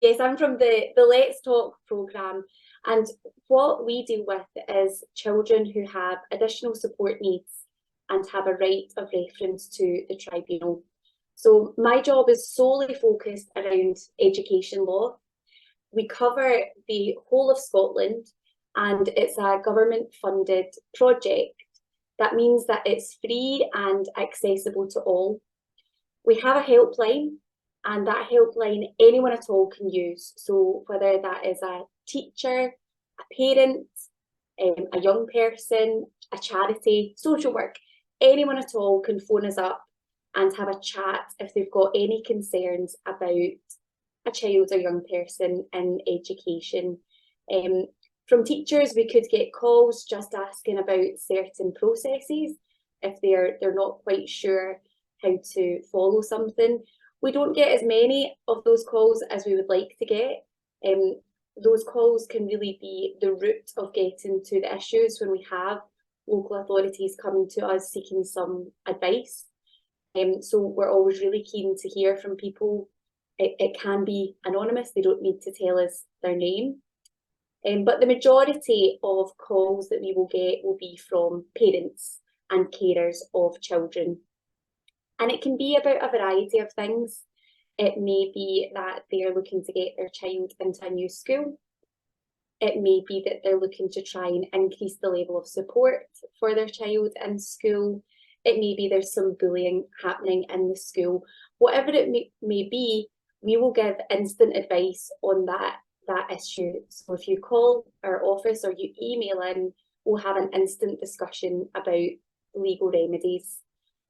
Yes, I'm from the Let's Talk programme, and what we deal with is children who have additional support needs and have a right of reference to the tribunal. So my job is solely focused around education law. We cover the whole of Scotland, and it's a government funded project. That means that it's free and accessible to all. We have a helpline, and that helpline anyone at all can use. So whether that is a teacher, a parent, a young person, a charity, social work, anyone at all can phone us up and have a chat if they've got any concerns about a child or young person in education. Um, from teachers, we could get calls just asking about certain processes if they're not quite sure how to follow something. We don't get as many of those calls as we would like to get. Those calls can really be the root of getting to the issues when we have local authorities coming to us seeking some advice. So we're always really keen to hear from people. It can be anonymous, they don't need to tell us their name. But the majority of calls that we will get will be from parents and carers of children. And it can be about a variety of things. It may be that they're looking to get their child into a new school. It may be that they're looking to try and increase the level of support for their child in school. It may be there's some bullying happening in the school. Whatever it may be, we will give instant advice on that issue. So if you call our office or you email in, we'll have an instant discussion about legal remedies.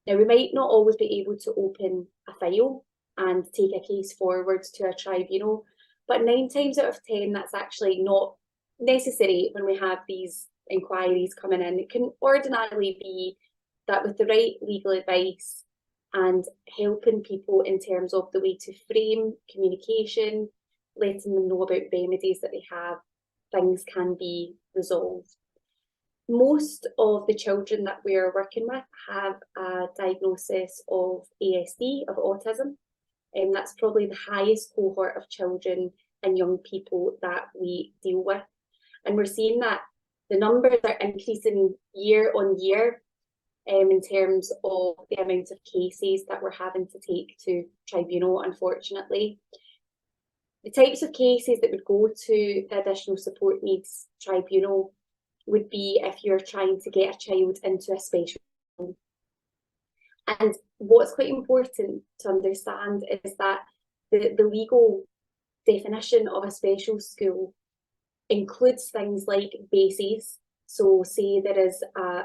Now, we might not always be able to open a file and take a case forward to a tribunal, but 9 times out of 10, that's actually not necessary when we have these inquiries coming in. It can ordinarily be that with the right legal advice and helping people in terms of the way to frame communication, letting them know about remedies that they have, things can be resolved. Most of the children that we're working with have a diagnosis of ASD, of autism, and that's probably the highest cohort of children and young people that we deal with. And we're seeing that the numbers are increasing year on year in terms of the amount of cases that we're having to take to tribunal, unfortunately. The types of cases that would go to the additional support needs tribunal would be if you're trying to get a child into a special school. And what's quite important to understand is that the legal definition of a special school includes things like bases. So say there is a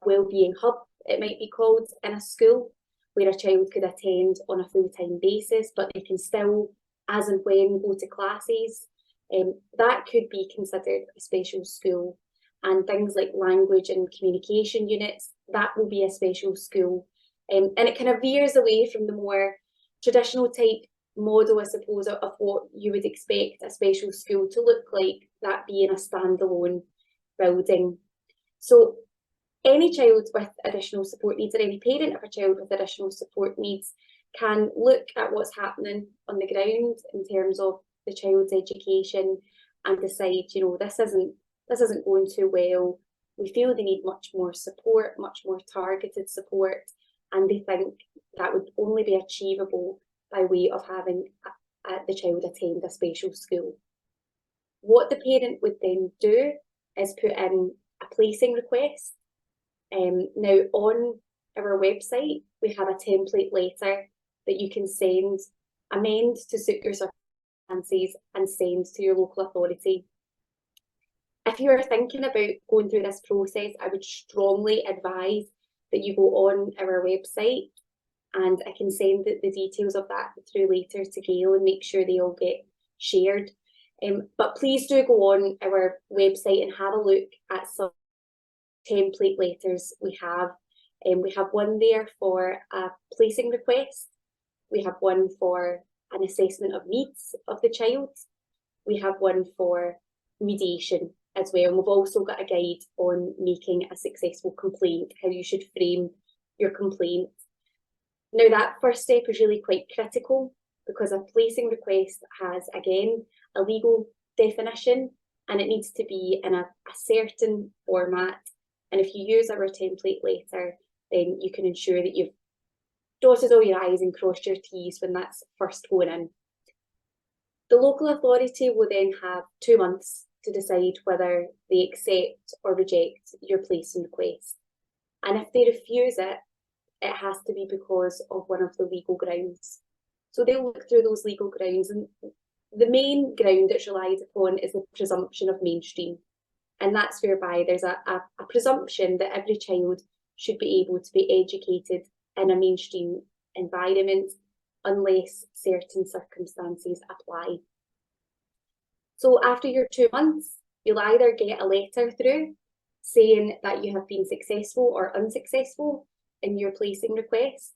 wellbeing hub, it might be called, in a school where a child could attend on a full-time basis, but they can still, as and when, go to classes. That could be considered a special school. And things like language and communication units, that will be a special school. And it kind of veers away from the more traditional type model, I suppose, of what you would expect a special school to look like, that being a standalone building. So any child with additional support needs, or any parent of a child with additional support needs, can look at what's happening on the ground in terms of the child's education and decide, you know, this isn't going too well. We feel they need much more support, much more targeted support, and they think that would only be achievable by way of having the child attend a special school. What the parent would then do is put in a placing request. Now, on our website, we have a template letter that you can send, amend to suit your circumstances, and send to your local authority. If you are thinking about going through this process, I would strongly advise that you go on our website, and I can send the details of that through later to Gail and make sure they all get shared. But please do go on our website and have a look at some template letters we have. We have one there for a placing request. We have one for an assessment of needs of the child. We have one for mediation as well. And we've also got a guide on making a successful complaint, how you should frame your complaint. Now, that first step is really quite critical. because a placing request has, again, a legal definition, and it needs to be in a certain format. And if you use our template letter, then you can ensure that you've dotted all your I's and crossed your T's when that's first going in. The local authority will then have 2 months to decide whether they accept or reject your placing request. And if they refuse it, it has to be because of one of the legal grounds. So they'll look through those legal grounds, and the main ground that's relied upon is the presumption of mainstream. And that's whereby there's a presumption that every child should be able to be educated in a mainstream environment unless certain circumstances apply. So after your 2 months, you'll either get a letter through saying that you have been successful or unsuccessful in your placing request.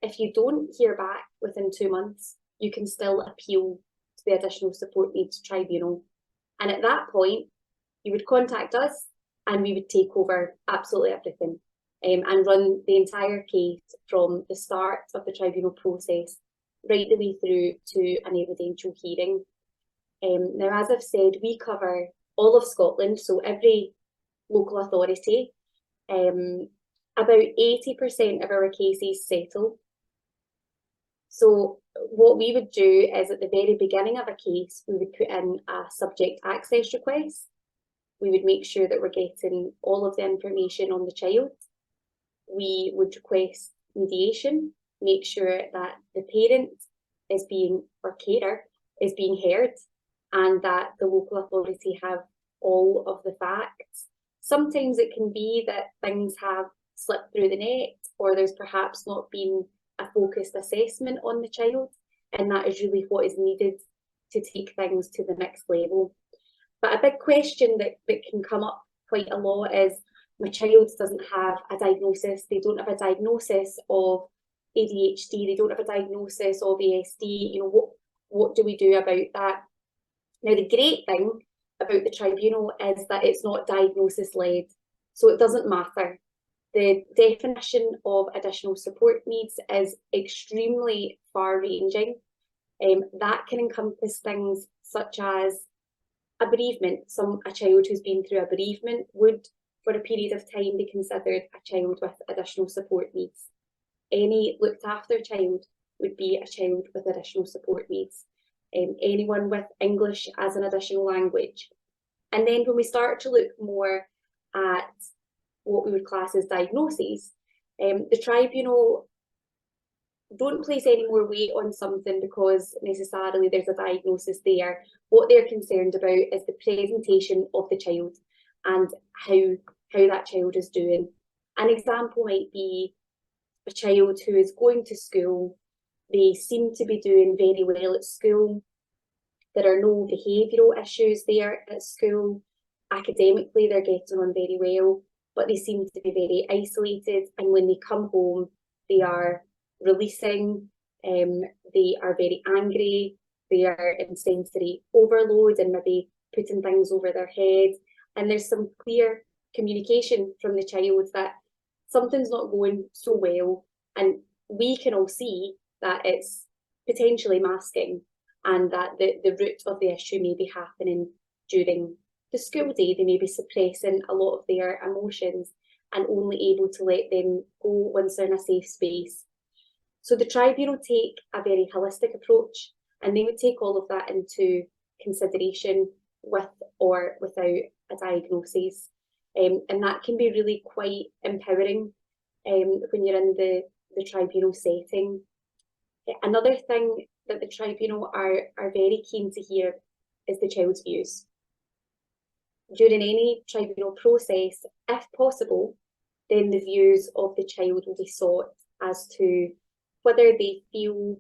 If you don't hear back within 2 months, you can still appeal to the Additional Support Needs Tribunal. And at that point, you would contact us and we would take over absolutely everything and run the entire case from the start of the tribunal process right the way through to an evidential hearing. Now, as I've said, we cover all of Scotland, so every local authority. About 80% of our cases settle. So what we would do is at the very beginning of a case, we would put in a subject access request. We would make sure that we're getting all of the information on the child. We would request mediation, make sure that the parent is being, or carer, is being heard, and that the local authority have all of the facts. Sometimes it can be that things have slipped through the net, or there's perhaps not been a focused assessment on the child, and that is really what is needed to take things to the next level. But a big question that can come up quite a lot is, my child doesn't have a diagnosis, they don't have a diagnosis of ADHD, they don't have a diagnosis of ASD, you know, what do we do about that? Now, the great thing about the tribunal is that it's not diagnosis-led, so it doesn't matter. The definition of additional support needs is extremely far-ranging. That can encompass things such as a bereavement. A child who's been through a bereavement would, for a period of time, be considered a child with additional support needs. Any looked after child would be a child with additional support needs. Anyone with English as an additional language. And then when we start to look more at what we would class as diagnoses, the tribunal don't place any more weight on something because necessarily there's a diagnosis there. What they're concerned about is the presentation of the child and how that child is doing. An example might be a child who is going to school. They seem to be doing very well at school. There are no behavioural issues there at school. Academically, they're getting on very well, but they seem to be very isolated. And when they come home, they are releasing, they are very angry, they are in sensory overload and maybe putting things over their head. And there's some clear communication from the child that something's not going so well. And we can all see that it's potentially masking and that the root of the issue may be happening during the school day. They may be suppressing a lot of their emotions and only able to let them go once they're in a safe space. So the tribunal take a very holistic approach, and they would take all of that into consideration with or without a diagnosis. And that can be really quite empowering when you're in the tribunal setting. Another thing that the tribunal are very keen to hear is the child's views. During any tribunal process, if possible, then the views of the child will be sought as to whether they feel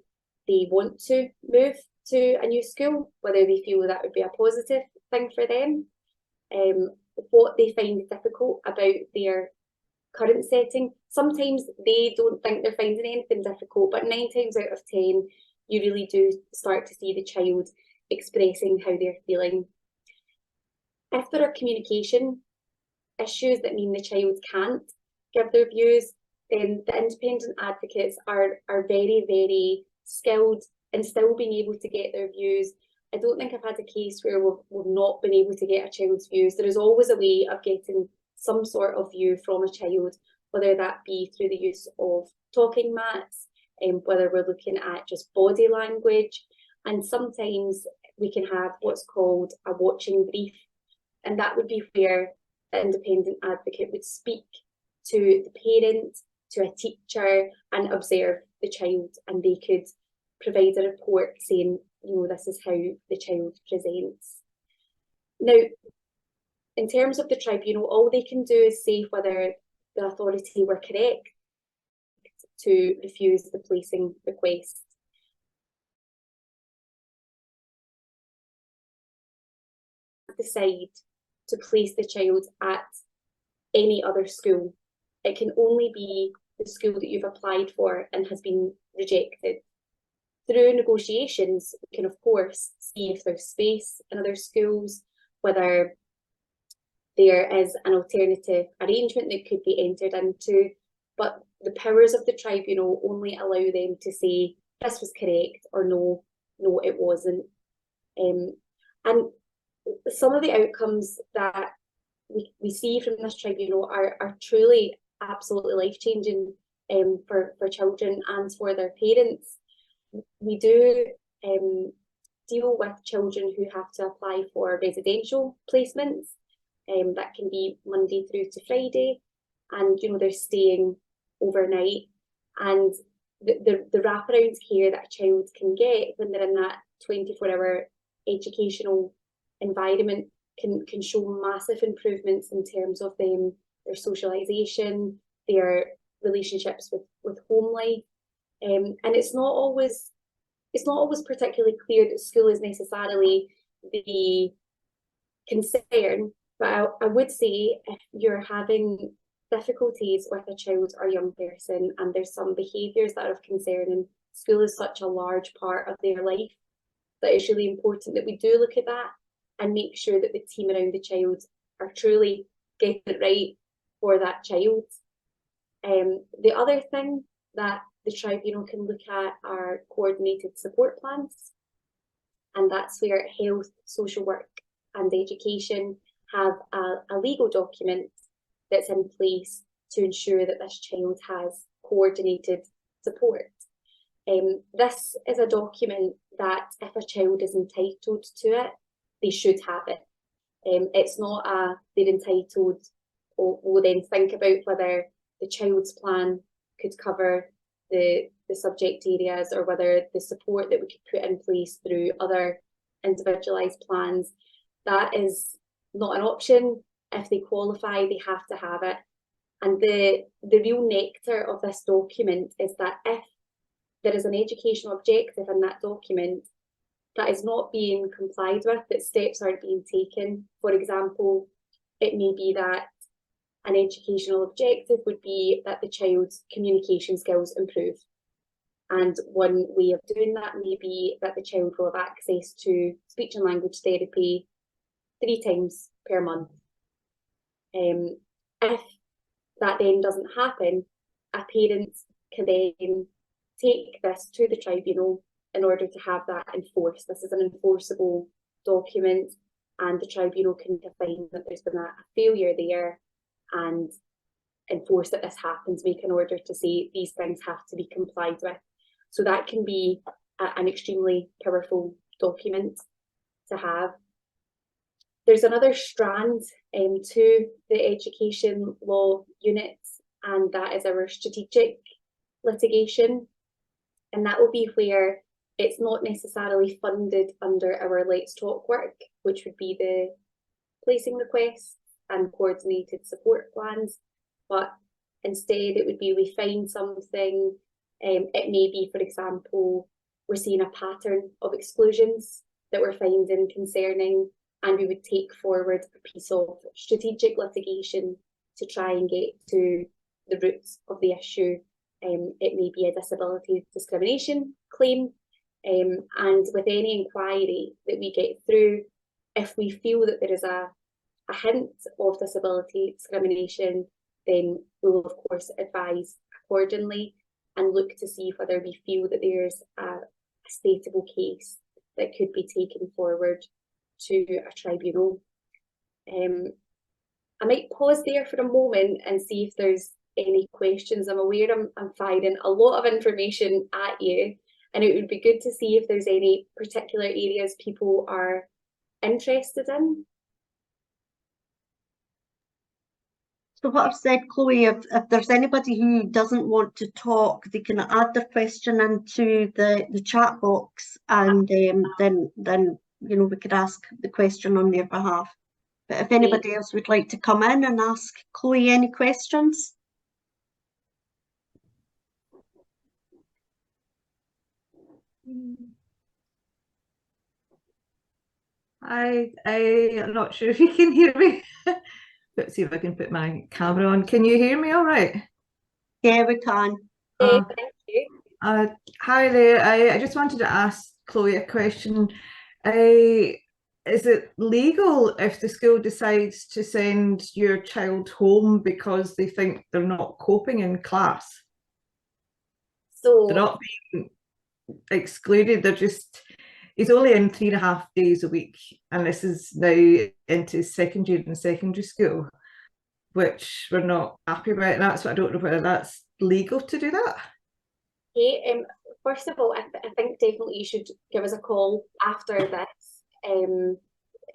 they want to move to a new school, whether they feel that would be a positive thing for them, what they find difficult about their current setting. Sometimes they don't think they're finding anything difficult, but 9 times out of 10, you really do start to see the child expressing how they're feeling. If there are communication issues that mean the child can't give their views, then the independent advocates are very, very skilled and still being able to get their views. I don't think I've had a case where we've not been able to get a child's views. There is always a way of getting some sort of view from a child, whether that be through the use of talking mats, whether we're looking at just body language, and sometimes we can have what's called a watching brief, and that would be where the independent advocate would speak to the parent, to a teacher, and observe the child, and they could provide a report saying, you know, this is how the child presents. Now, in terms of the tribunal, all they can do is say whether the authority were correct to refuse the placing request. Decide to place the child at any other school. It can only be the school that you've applied for and has been rejected. Through negotiations, we can of course see if there's space in other schools, whether there is an alternative arrangement that could be entered into, but the powers of the tribunal only allow them to say this was correct or no, it wasn't. And some of the outcomes that we see from this tribunal are truly absolutely life-changing for children and for their parents. We do deal with children who have to apply for residential placements. That can be Monday through to Friday, and you know, they're staying overnight, and the wraparound care that a child can get when they're in that 24-hour educational environment can show massive improvements in terms of their socialisation, their relationships with home life, and it's not always particularly clear that school is necessarily the concern. But I would say if you're having difficulties with a child or young person and there's some behaviours that are of concern, and school is such a large part of their life, that it's really important that we do look at that and make sure that the team around the child are truly getting it right for that child. The other thing that the tribunal can look at are coordinated support plans, and that's where health, social work and education have a legal document that's in place to ensure that this child has coordinated support. This is a document that if a child is entitled to it, they should have it. It's not they're entitled, or we'll then think about whether the child's plan could cover the subject areas, or whether the support that we could put in place through other individualised plans. That is not an option. If they qualify, they have to have it. And the real nectar of this document is that if there is an educational objective in that document that is not being complied with, that steps aren't being taken. For example, it may be that an educational objective would be that the child's communication skills improve. And one way of doing that may be that the child will have access to speech and language therapy 3 times per month. If that then doesn't happen, a parent can then take this to the tribunal in order to have that enforced. This is an enforceable document, and the tribunal can define that there's been a failure there and enforce that this happens, make an order to say these things have to be complied with. So that can be an extremely powerful document to have. There's another strand to the education law unit, and that is our strategic litigation. And that will be where it's not necessarily funded under our Let's Talk work, which would be the placing requests and coordinated support plans, but instead it would be we find something. It may be, for example, we're seeing a pattern of exclusions that we're finding concerning, and we would take forward a piece of strategic litigation to try and get to the roots of the issue. It may be a disability discrimination claim, and with any inquiry that we get through, if we feel that there is a hint of disability discrimination, then we will of course advise accordingly and look to see whether we feel that there's a a statable case that could be taken forward to a tribunal. I might pause there for a moment and see if there's any questions. I'm aware I'm firing a lot of information at you, and it would be good to see if there's any particular areas people are interested in. So what I've said, Chloe, if there's anybody who doesn't want to talk, they can add their question into the chat box, and then you know, we could ask the question on their behalf. But if anybody else would like to come in and ask Chloe any questions. I'm not sure if you can hear me. Let's see if I can put my camera on. Can you hear me all right? Yeah, we can. Thank you. Hi there. I just wanted to ask Chloe a question. Is it legal if the school decides to send your child home because they think they're not coping in class? So they're not being excluded, they're just, he's only in 3.5 days a week, and this is now into second year in secondary school, which we're not happy about. And that's what I don't know whether that's legal to do that. okay, first of all, I think definitely you should give us a call after this.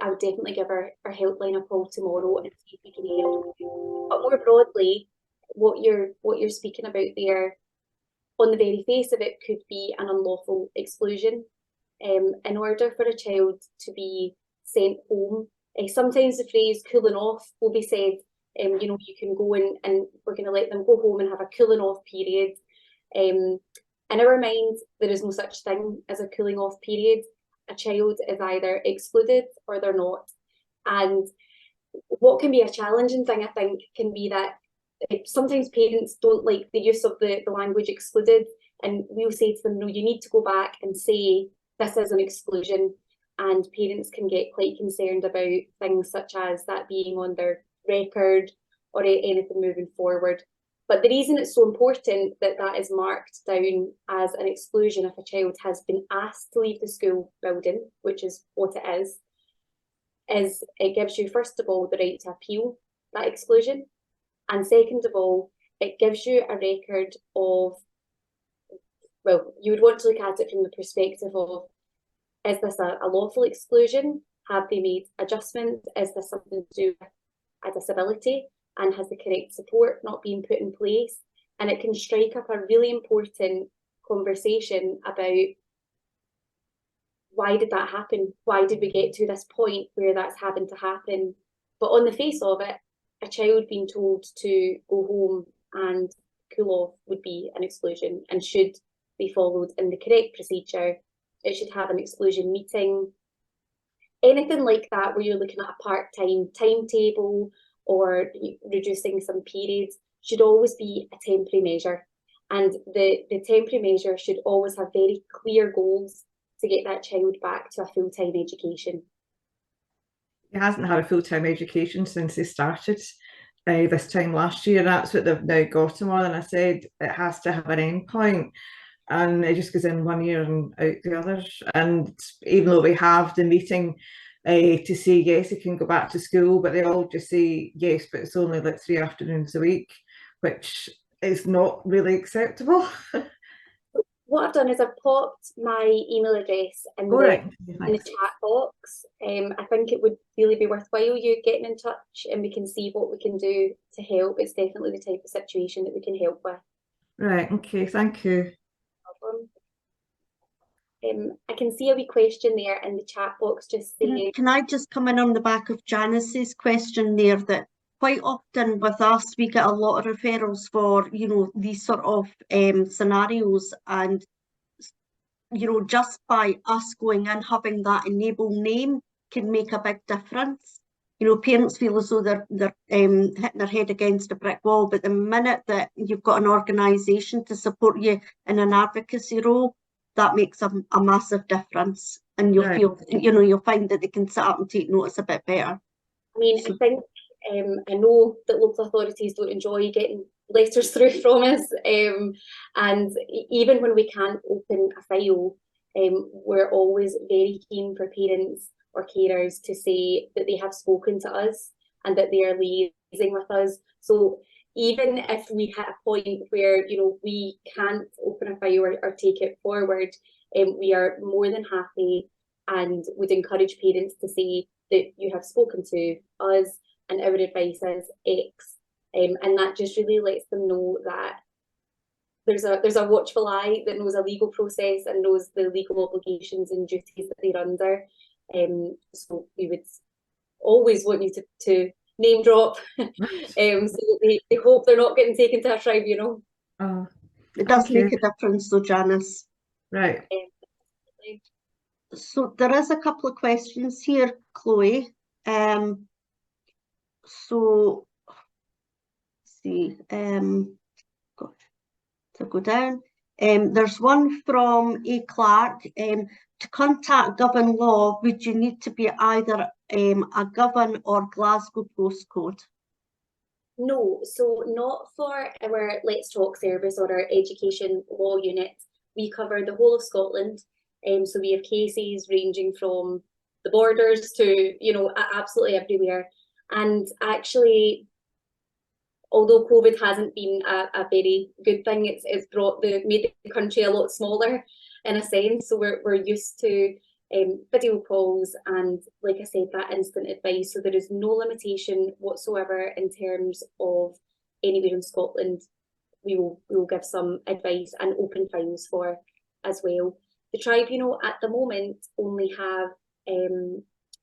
I would definitely give our helpline a call tomorrow and see if we can help you. But more broadly, what you're speaking about there, on the very face of it, could be an unlawful exclusion. In order for a child to be sent home, sometimes the phrase cooling off will be said. You know, you can go in and we're going to let them go home and have a cooling off period. In our minds, there is no such thing as a cooling off period. A child is either excluded or they're not. And what can be a challenging thing, I think, can be that sometimes parents don't like the use of the language excluded, and we'll say to them, no, you need to go back and say this is an exclusion. And parents can get quite concerned about things such as that being on their record or anything moving forward. But the reason it's so important that that is marked down as an exclusion if a child has been asked to leave the school building, which is what it is it gives you, first of all, the right to appeal that exclusion. And second of all, it gives you a record of, well, you would want to look at it from the perspective of, is this a lawful exclusion? Have they made adjustments? Is this something to do with a disability? And has the correct support not been put in place? And it can strike up a really important conversation about, why did that happen? Why did we get to this point where that's having to happen? But on the face of it, a child being told to go home and cool off would be an exclusion and should be followed in the correct procedure. It should have an exclusion meeting. Anything like that where you're looking at a part-time timetable or reducing some periods should always be a temporary measure. And the temporary measure should always have very clear goals to get that child back to a full-time education. He hasn't had a full-time education since he started this time last year. That's what they've now got him on, and I said it has to have an end point, and it just goes in one year and out the other. And even though we have the meeting to say yes, he can go back to school, but they all just say yes, but it's only like 3 afternoons a week, which is not really acceptable. What I've done is I've popped my email address in the chat box. I think it would really be worthwhile you getting in touch, and we can see what we can do to help. It's definitely the type of situation that we can help with. Right, okay, thank you. I can see a wee question there in the chat box just saying... Can I just come in on the back of Janice's question there, that quite often with us, we get a lot of referrals for, you know, these sort of scenarios, and, you know, just by us going in, having that enable name can make a big difference. You know, parents feel as though they're hitting their head against a brick wall, but the minute that you've got an organisation to support you in an advocacy role, that makes a massive difference, and you'll feel, you know, you'll find that they can sit up and take notice a bit better. I mean, I think I know that local authorities don't enjoy getting letters through from us, and even when we can't open a file, we're always very keen for parents or carers to say that they have spoken to us and that they are liaising with us. So even if we hit a point where, you know, we can't open a file or take it forward, we are more than happy and would encourage parents to say that you have spoken to us and our advice is X. And that just really lets them know that there's a watchful eye that knows a legal process and knows the legal obligations and duties that they're under. So we would always want you to name drop, so that they hope they're not getting taken to a tribunal. It does Okay. make a difference though, Janice. Right. So there is a couple of questions here, Chloe. So let's see, to go down. There's one from A. Clark. To contact Govan Law, would you need to be either a Govan or Glasgow postcode? No, so not for our Let's Talk service or our education law unit. We cover the whole of Scotland. So we have cases ranging from the borders to, you know, absolutely everywhere. And actually, although COVID hasn't been a very good thing, it's made the country a lot smaller in a sense. So we're used to video calls and, like I said, that instant advice. So there is no limitation whatsoever in terms of anywhere in Scotland. We will give some advice and open files for as well. The tribunal at the moment only have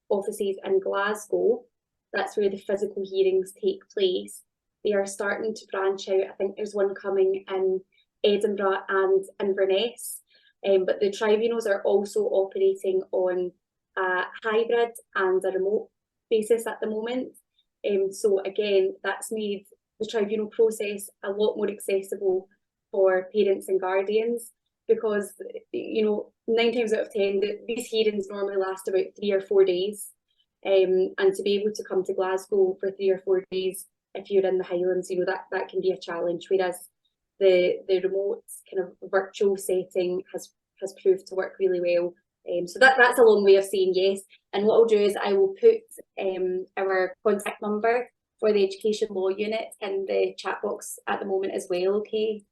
offices in Glasgow. That's where the physical hearings take place. They are starting to branch out. I think there's one coming in Edinburgh and Inverness. But the tribunals are also operating on a hybrid and a remote basis at the moment. So again, that's made the tribunal process a lot more accessible for parents and guardians, because, you know, 9 times out of 10, these hearings normally last about 3 or 4 days. And to be able to come to Glasgow for 3 or 4 days, if you're in the Highlands, you know, that can be a challenge, whereas the remote kind of virtual setting has proved to work really well. So that's a long way of saying yes. And what I'll do is I will put our contact number for the education law unit in the chat box at the moment as well, okay?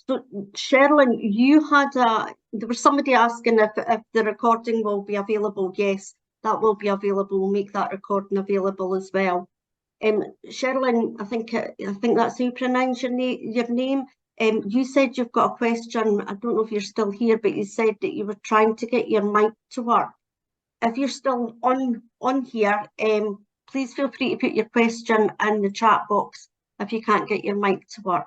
So Sherilyn, there was somebody asking if the recording will be available. Yes, that will be available. We'll make that recording available as well. Sherilyn, I think that's how you pronounce your name. You said you've got a question. I don't know if you're still here, but you said that you were trying to get your mic to work. If you're still on here, please feel free to put your question in the chat box if you can't get your mic to work.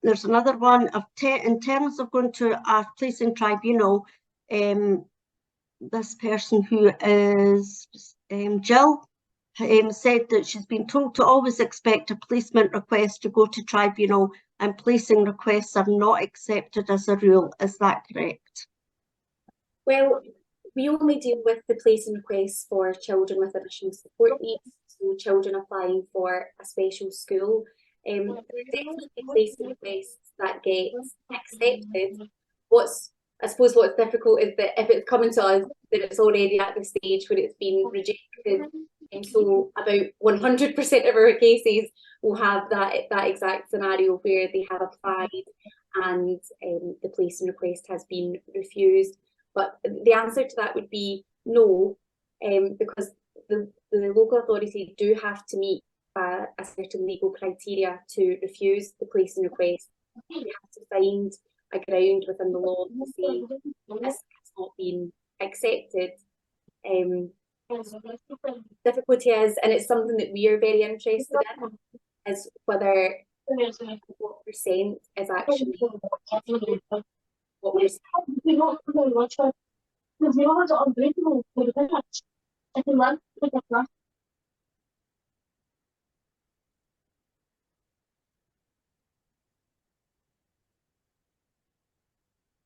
There's another one in terms of going to a placing tribunal. This person who is Jill said that she's been told to always expect a placement request to go to tribunal, and placing requests are not accepted as a rule. Is that correct? Well, we only deal with the placing requests for children with additional support needs, so children applying for a special school. There are definitely placing requests that get accepted. I suppose what's difficult is that if it's coming to us, that it's already at the stage where it's been rejected. And so about 100% of our cases will have that exact scenario where they have applied and the placing request has been refused. But the answer to that would be no, because the local authority do have to meet a certain legal criteria to refuse the placing request. You have to find a ground within the law to say this has not been accepted. Difficulty is, and it's something that we are very interested in, is whether what percent is actually what we're saying.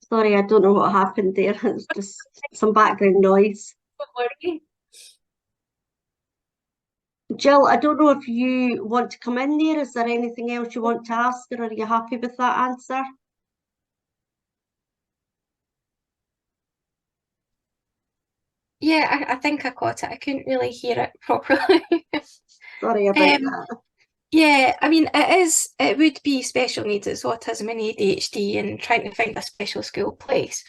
Sorry, I don't know what happened there. It's just some background noise. Don't worry. Jill, I don't know if you want to come in there. Is there anything else you want to ask her? Are you happy with that answer? Yeah, I think I caught it. I couldn't really hear it properly. Sorry about Um, that. yeah, I mean, it would be special needs, it's autism and ADHD and trying to find a special school place.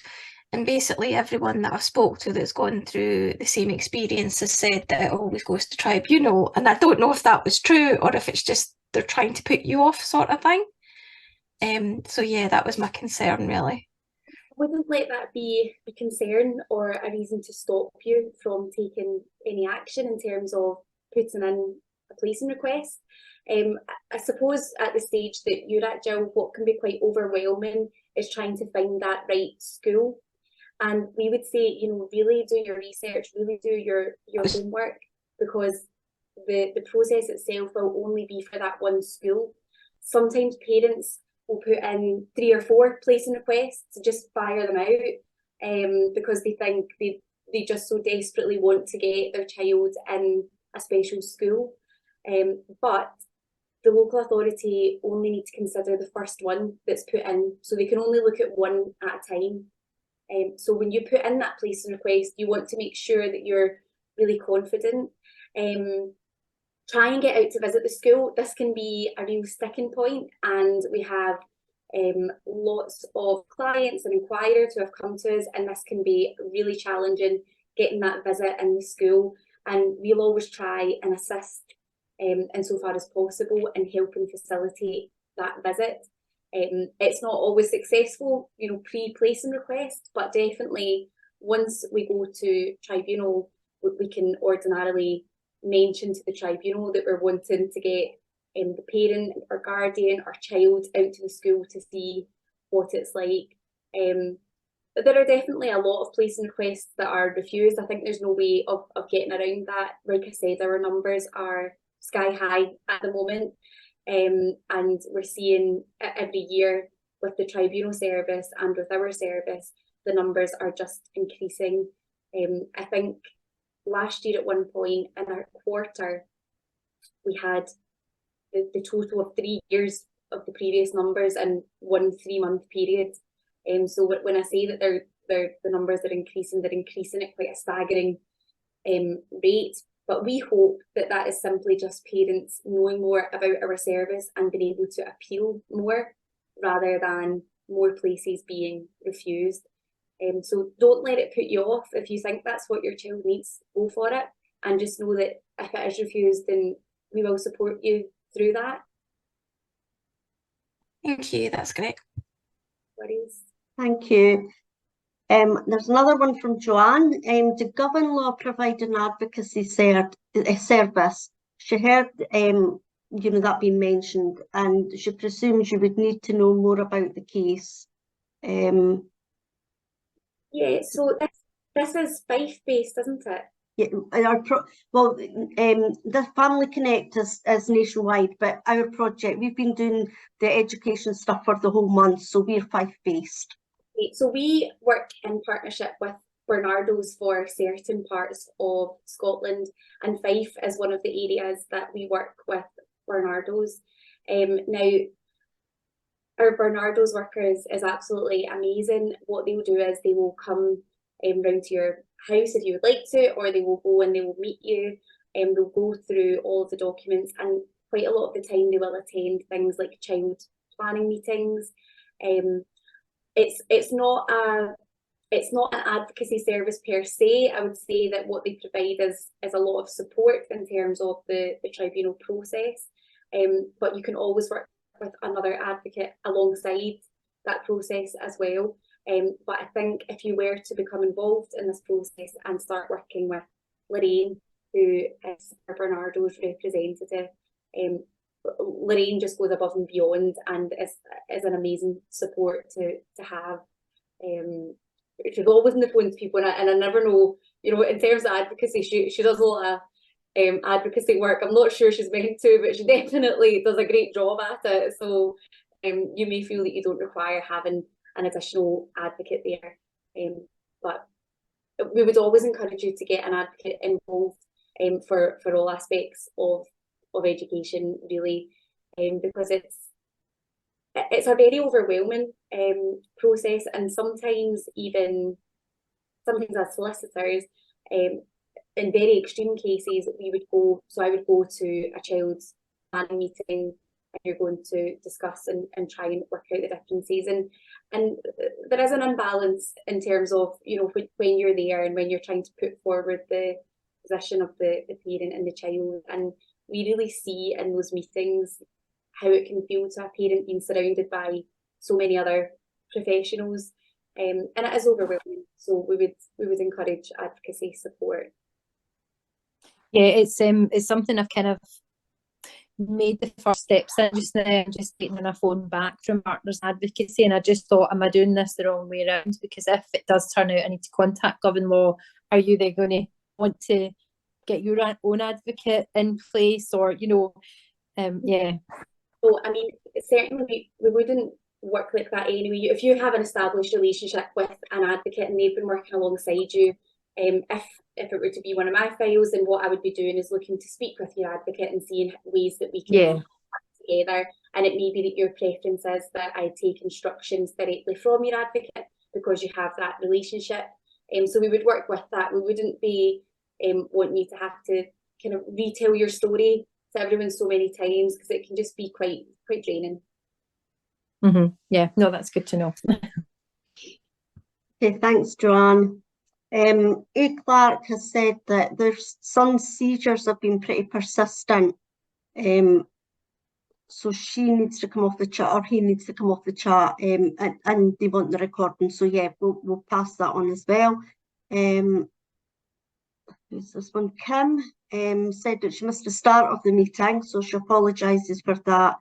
And basically everyone that I've spoke to that's gone through the same experience has said that it always goes to tribunal. And I don't know if that was true or if it's just they're trying to put you off sort of thing. So yeah, that was my concern really. Wouldn't let that be a concern or a reason to stop you from taking any action in terms of putting in a placing request. I suppose at the stage that you're at, Jill, what can be quite overwhelming is trying to find that right school. And we would say, you know, really do your research, really do your homework, because the process itself will only be for that one school. Sometimes parents will put in 3 or 4 placing requests to just fire them out, because they think they just so desperately want to get their child in a special school. But the local authority only need to consider the first one that's put in, so they can only look at one at a time. So when you put in that placing request, you want to make sure that you're really confident. Try and get out to visit the school. This can be a real sticking point, and we have lots of clients and inquirers who have come to us, and this can be really challenging, getting that visit in the school. And we'll always try and assist insofar as possible in helping facilitate that visit. It's not always successful, you know, pre-placing requests, but definitely once we go to tribunal, we can ordinarily mention to the tribunal that we're wanting to get the parent or guardian or child out to the school to see what it's like. There are definitely a lot of placing requests that are refused. I think there's no way of getting around that. Like I said, our numbers are sky high at the moment. And we're seeing every year with the tribunal service and with our service, the numbers are just increasing. I think last year at one point in our quarter, we had the total of 3 years of the previous numbers in 1 3-month period. So when I say that the numbers are increasing, they're increasing at quite a staggering rate. But we hope that that is simply just parents knowing more about our service and being able to appeal more, rather than more places being refused. So don't let it put you off. If you think that's what your child needs, go for it. And just know that if it is refused, then we will support you through that. Thank you, that's great. Worries. Thank you. There's another one from Joanne. Did Govan Law provide an advocacy service? She heard you know, that being mentioned, and she presumes you would need to know more about the case. Yeah, so this is Fife based, isn't it? Yeah, the Family Connect is nationwide, but our project, we've been doing the education stuff for the whole month, so we're Fife based. So we work in partnership with Barnardo's for certain parts of Scotland, and Fife is one of the areas that we work with Barnardo's. Now, our Barnardo's workers is absolutely amazing. What they will do is they will come round to your house if you would like to, or they will go and they will meet you, and they'll go through all of the documents, and quite a lot of the time they will attend things like child planning meetings. It's not an advocacy service per se. I would say that what they provide is a lot of support in terms of the tribunal process. But you can always work with another advocate alongside that process as well. But I think if you were to become involved in this process and start working with Lorraine, who is Barnardo's representative, Lorraine just goes above and beyond and is an amazing support to have. She's always on the phone to people, and I never know, you know, in terms of advocacy, she does a lot of advocacy work. I'm not sure she's meant to, but she definitely does a great job at it. So you may feel that you don't require having an additional advocate there, but we would always encourage you to get an advocate involved for all aspects of education, really, because it's a very overwhelming process, and sometimes as solicitors In very extreme cases, I would go to a child's planning meeting, and you're going to discuss and try and work out the differences. And there is an imbalance in terms of, you know, when you're there and when you're trying to put forward the position of the parent and the child. And we really see in those meetings how it can feel to a parent being surrounded by so many other professionals. And it is overwhelming. So we would encourage advocacy support. Yeah, it's something I've kind of made the first steps in just now. I'm just getting on a phone back from Partners Advocacy, and I just thought, am I doing this the wrong way around? Because if it does turn out I need to contact Gov&Law, are you then going to want to get your own advocate in place, or, you know, yeah. So, I mean, certainly we wouldn't work like that anyway. If you have an established relationship with an advocate and they've been working alongside you, if it were to be one of my files, then what I would be doing is looking to speak with your advocate and seeing ways that we can work together. And it may be that your preference is that I take instructions directly from your advocate because you have that relationship. So we would work with that. We wouldn't be wanting you to have to kind of retell your story to everyone so many times, because it can just be quite draining. Yeah, no, that's good to know. Okay, thanks, Joanne. A. Clark has said that their son's seizures have been pretty persistent. So she needs to come off the chat, or he needs to come off the chat, and they want the recording. So yeah, we'll pass that on as well. Who's this one? Kim said that she missed the start of the meeting, so she apologises for that.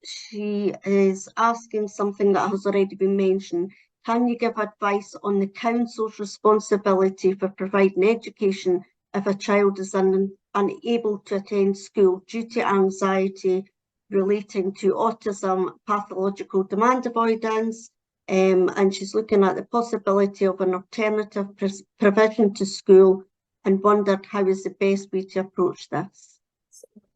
She is asking something that has already been mentioned. Can you give advice on the council's responsibility for providing education if a child is unable to attend school due to anxiety relating to autism, pathological demand avoidance, and she's looking at the possibility of an alternative provision to school, and wondered how is the best way to approach this?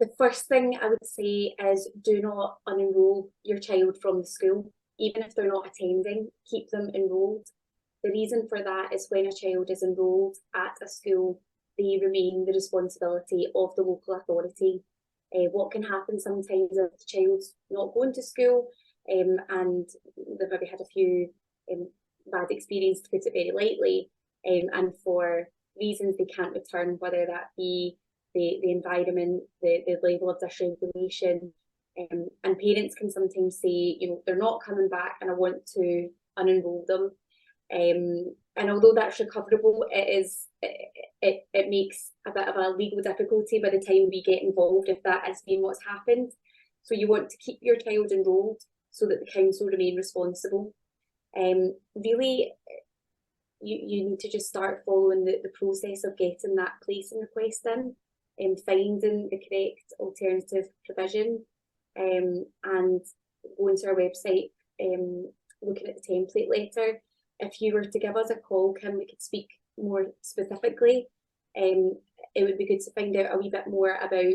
The first thing I would say is do not unenroll your child from the school. Even if they're not attending, keep them enrolled. The reason for that is when a child is enrolled at a school, they remain the responsibility of the local authority. What can happen sometimes if the child's not going to school and they've maybe had a few bad experiences, to put it very lightly, and for reasons they can't return, whether that be the environment, the level of dysregulation, and parents can sometimes say, you know, they're not coming back and I want to unenroll them. And although that's recoverable, it makes a bit of a legal difficulty by the time we get involved if that has been what's happened. So you want to keep your child enrolled so that the council remain responsible. Really, you need to just start following the process of getting that placing request in, finding the correct alternative provision, and going to our website, looking at the template letter. If you were to give us a call, Kim, we could speak more specifically. It would be good to find out a wee bit more about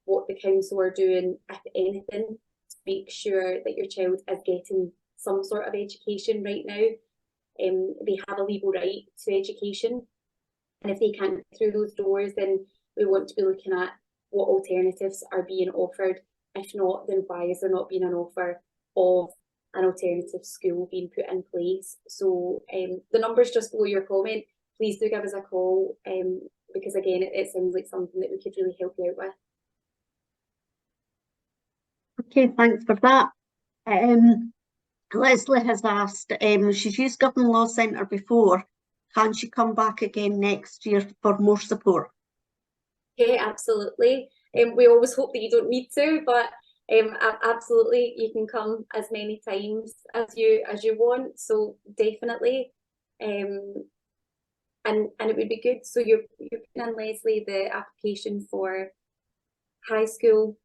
what the council are doing, if anything, to make sure that your child is getting some sort of education right now. They have a legal right to education, and if they can't get through those doors, then we want to be looking at what alternatives are being offered. If not, then why is there not being an offer of an alternative school being put in place? So the number's just below your comment. Please do give us a call, because again, it sounds like something that we could really help you out with. Okay, thanks for that. Leslie has asked, she's used Gov&Law Centre before. Can she come back again next year for more support? Okay, absolutely. We always hope that you don't need to, but absolutely, you can come as many times as you want. So definitely, and it would be good. So you're putting in, Leslie, the application for high school.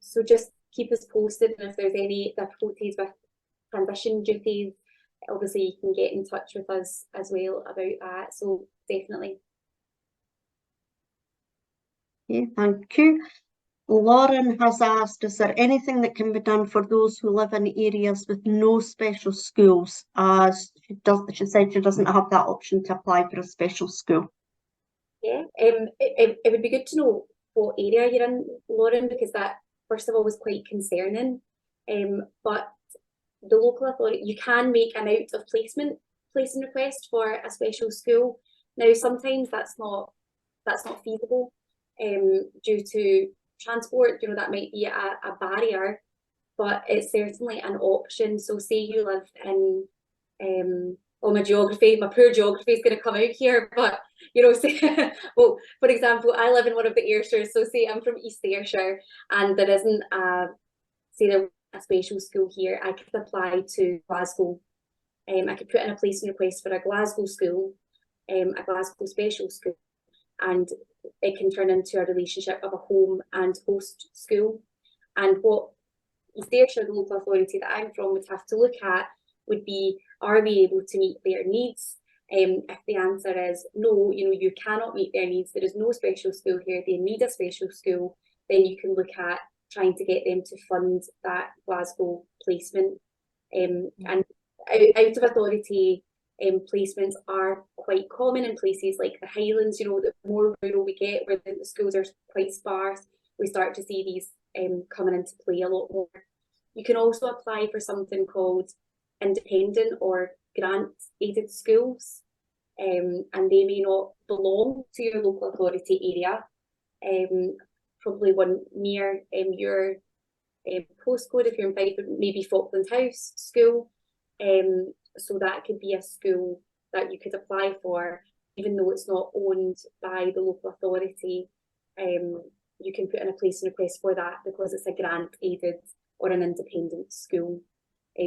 So just keep us posted, and if there's any difficulties with transition duties, obviously you can get in touch with us as well about that. So definitely. Okay, thank you. Lauren has asked, is there anything that can be done for those who live in areas with no special schools? As she said she doesn't have that option to apply for a special school. Yeah, it would be good to know what area you're in, Lauren, because that, first of all, was quite concerning. But the local authority, you can make an out of placement placing request for a special school. Now, sometimes that's not feasible due to transport. You know, that might be a barrier, but it's certainly an option. So say you live in oh, my poor geography is going to come out here, but you know, say, well, for example, I live in one of the Ayrshires, so say I'm from East Ayrshire and there isn't a special school here, I could apply to Glasgow. I could put in a placing request for a Glasgow school, a Glasgow special school, and it can turn into a relationship of a home and host school. And what East Ayrshire, the local authority that I'm from, would have to look at would be, are we able to meet their needs? If the answer is no, you know, you cannot meet their needs, there is no special school here, they need a special school, then you can look at trying to get them to fund that Glasgow placement. And out of authority placements are quite common in places like the Highlands. You know, the more rural we get, where the schools are quite sparse, we start to see these coming into play a lot more. You can also apply for something called independent or grant aided schools, and they may not belong to your local authority area. Probably one near your postcode, if you're in Bideford, maybe Falkland House School. So that could be a school that you could apply for, even though it's not owned by the local authority. You can put in a placing request for that because it's a grant aided or an independent school.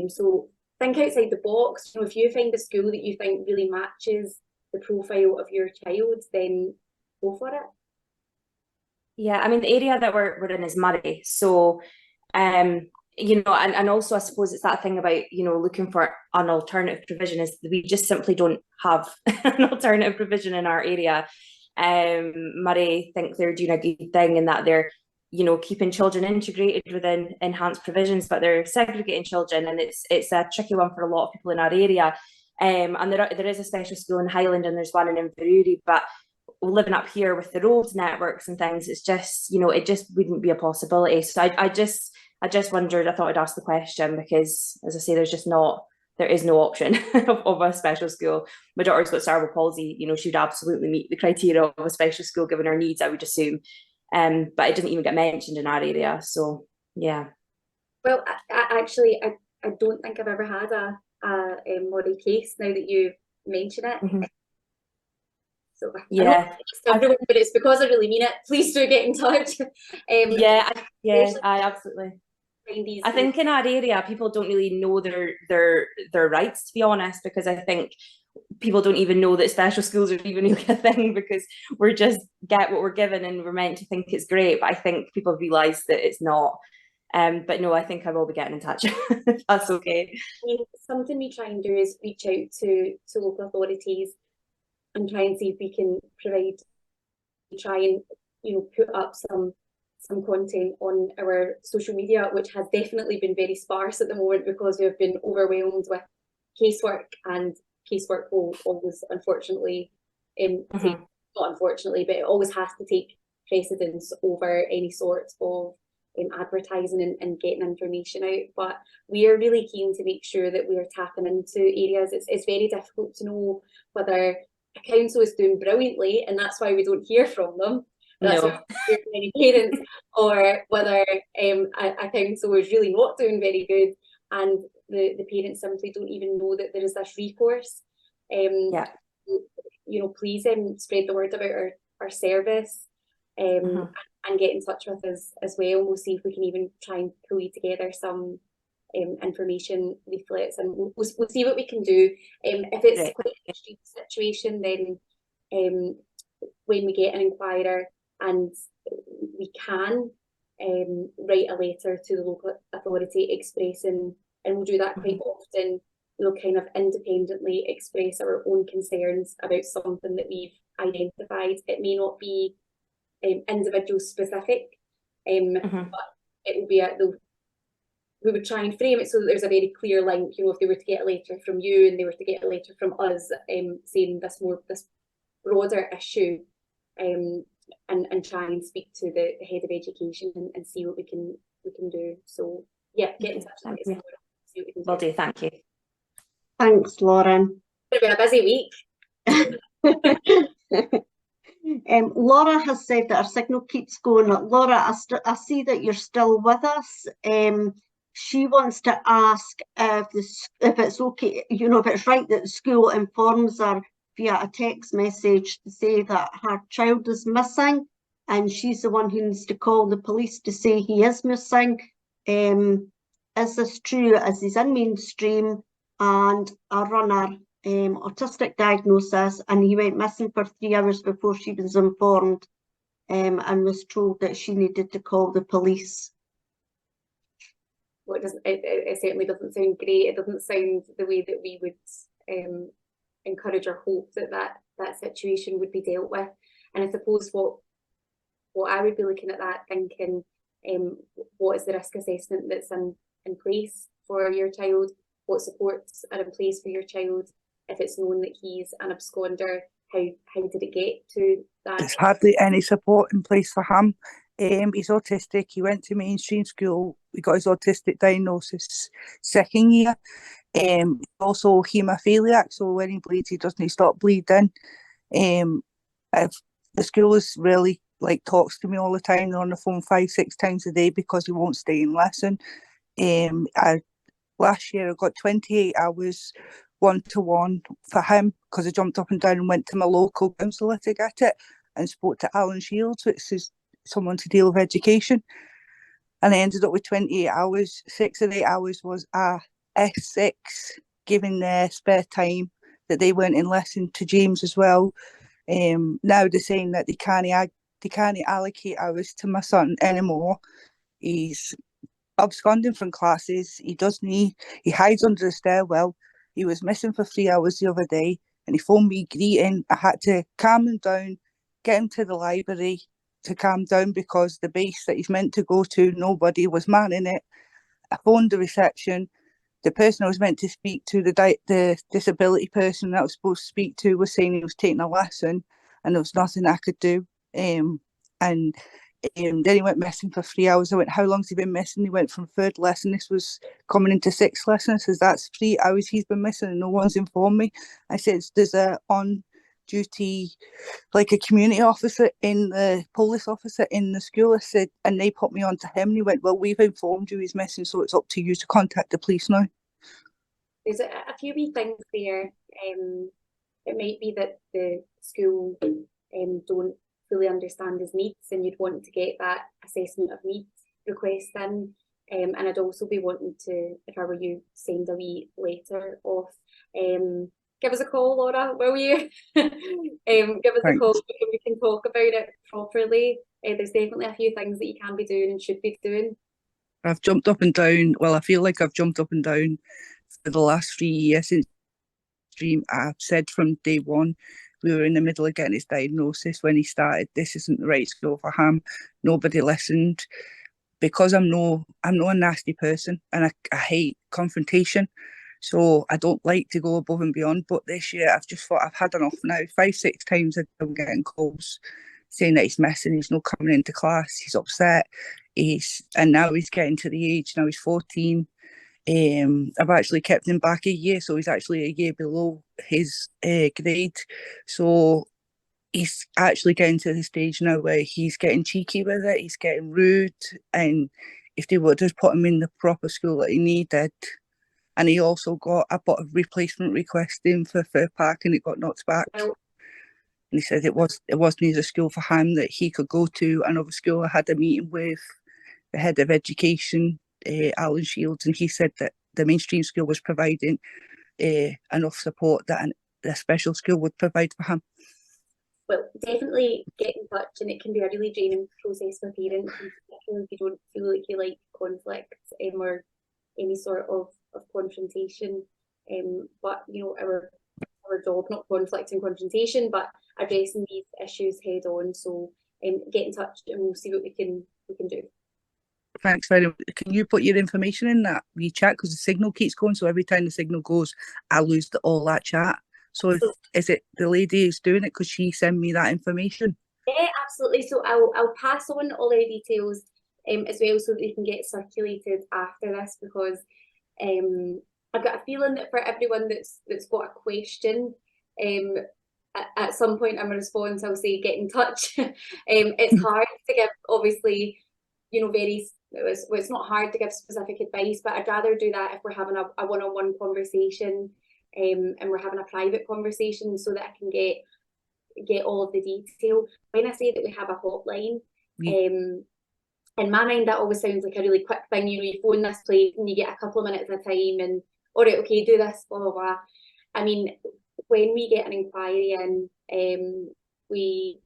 So think outside the box. You know, if you find a school that you think really matches the profile of your child, then go for it. Yeah, I mean, the area that we're in is Murray, so you know, and also I suppose it's that thing about, you know, looking for an alternative provision, is we just simply don't have an alternative provision in our area. Murray think they're doing a good thing in that they're, you know, keeping children integrated within enhanced provisions, but they're segregating children, and it's a tricky one for a lot of people in our area. And there is a special school in Highland and there's one in Inverurie, but living up here with the road networks and things, it's just, you know, it just wouldn't be a possibility. So I just wondered, I thought I'd ask the question because, as I say, there is no option of a special school. My daughter's got cerebral palsy, you know, she would absolutely meet the criteria of a special school given her needs, I would assume. But it doesn't even get mentioned in our area, so yeah. Well, I don't think I've ever had a Murray case, now that you mention it. Mm-hmm. So yeah, everyone, but it's because I really mean it. Please do get in touch. I absolutely. I think in our area people don't really know their rights, to be honest, because I think people don't even know that special schools are even really a thing, because we're just get what we're given and we're meant to think it's great, but I think people realise that it's not. But no, I think I will be getting in touch if that's okay. I mean, something we try and do is reach out to local authorities and try and see if we can try and, you know, put up some content on our social media, which has definitely been very sparse at the moment because we have been overwhelmed with casework, and casework will always, unfortunately, not unfortunately, but it always has to take precedence over any sort of advertising and getting information out. But we are really keen to make sure that we are tapping into areas. It's very difficult to know whether a council is doing brilliantly, and that's why we don't hear from them. That's why we hear from many parents, or whether a council is really not doing very good, and the parents simply don't even know that there is this recourse. You know, please spread the word about our service, and get in touch with us as well. We'll see if we can even try and pull together some information leaflets, and we'll see what we can do. If it's quite an extreme situation, then when we get an inquirer and we can write a letter to the local authority expressing, and we'll do that quite often, we'll kind of independently express our own concerns about something that we've identified. It may not be individual specific, Mhm. But it will be we would try and frame it so that there's a very clear link. You know, if they were to get a letter from you and they were to get a letter from us, saying this broader issue, and try and speak to the head of education and see what we can do. So yeah, get in touch and let us know, see what we can Will do, thank you. Thanks, Lauren. It's been a busy week. Laura has said that our signal keeps going. Laura, I see that you're still with us. She wants to ask if it's okay, you know, if it's right that the school informs her via a text message to say that her child is missing, and she's the one who needs to call the police to say he is missing. Is this true, as he's in mainstream and a runner? Autistic diagnosis, and he went missing for 3 hours before she was informed, and was told that she needed to call the police. Well, it certainly doesn't sound great. It doesn't sound the way that we would encourage or hope that situation would be dealt with. And I suppose what I would be looking at that thinking, what is the risk assessment that's in place for your child? What supports are in place for your child? If it's known that he's an absconder, how did it get to that? There's hardly any support in place for him. He's autistic. He went to mainstream school. He got his autistic diagnosis second year. Also haemophiliac, so when he bleeds, he doesn't stop bleeding. If the school is really talks to me all the time. They're on the phone 5-6 times a day because he won't stay in lesson. Last year I got 28 hours one-to-one for him because I jumped up and down and went to my local counsellor to get it and spoke to Alan Shields, which is someone to deal with education. And I ended up with 28 hours. 6 of the 8 hours was a S6, giving their spare time that they weren't in lesson to James as well. Now they're saying that they can't allocate hours to my son anymore. He's absconding from classes. He hides under the stairwell. He was missing for 3 hours the other day, and he phoned me greeting. I had to calm him down, get him to the library to calm down because the base that he's meant to go to, nobody was manning it. I phoned the reception. The person I was meant to speak to, the disability person that I was supposed to speak to, was saying he was taking a lesson and there was nothing I could do. Then he went missing for 3 hours. I went, how long's he been missing? He went from 3rd lesson. This was coming into 6th lesson. I says, that's 3 hours he's been missing and no one's informed me. I said, there's a on-duty, a community officer the police officer in the school. I said, and they put me on to him. And he went, well, we've informed you he's missing, so it's up to you to contact the police now. There's a few wee things there. It might be that the school don't fully understand his needs, and you'd want to get that assessment of needs request in. And I'd also be wanting to, if I were you, send a wee letter off. Give us a call, Laura, will you? Give us a call, we can talk about it properly. There's definitely a few things that you can be doing and should be doing. I've jumped up and down. Well, I feel like I've jumped up and down for the last 3 years since stream. I've said from day one, we were in the middle of getting his diagnosis when he started. This isn't the right school for him. Nobody listened because I'm no a nasty person, and I hate confrontation. So I don't like to go above and beyond. But this year I've just thought I've had enough now. 5-6 times I'm getting calls saying that he's missing, he's not coming into class, he's upset. And now he's getting to the age, now he's 14. I've actually kept him back a year, so he's actually a year below his grade. So he's actually getting to the stage now where he's getting cheeky with it, he's getting rude, and if they would have put him in the proper school that he needed. And he also got a bit of replacement request in for Fir Park, and it got knocked back. And he said it wasn't either school for him that he could go to another school. I had a meeting with the head of education, Alan Shields, and he said that the mainstream school was providing enough support that a special school would provide for him. Well, definitely get in touch, and it can be a really draining process for parents, if you don't feel like you like conflict or any sort of confrontation. But you know, our job, not conflict and confrontation, but addressing these issues head on. So get in touch and we'll see what we can can do. Thanks very much. Can you put your information in that wee chat, because the signal keeps going, so every time the signal goes, I lose all that chat. So is it the lady who's doing it, because she sent me that information? Yeah, absolutely. So I'll pass on all their details as well, so that they can get circulated after this, because I've got a feeling that for everyone that's got a question, at some point in my response I'll say get in touch. It's hard to give, obviously, you know, it's not hard to give specific advice, but I'd rather do that if we're having a one-on-one conversation, and we're having a private conversation, so that I can get all of the detail. When I say that we have a hotline, in my mind that always sounds like a really quick thing. You know, you phone this place and you get a couple of minutes at a time, and all right, okay, do this, blah blah blah. I mean, when we get an inquiry in, we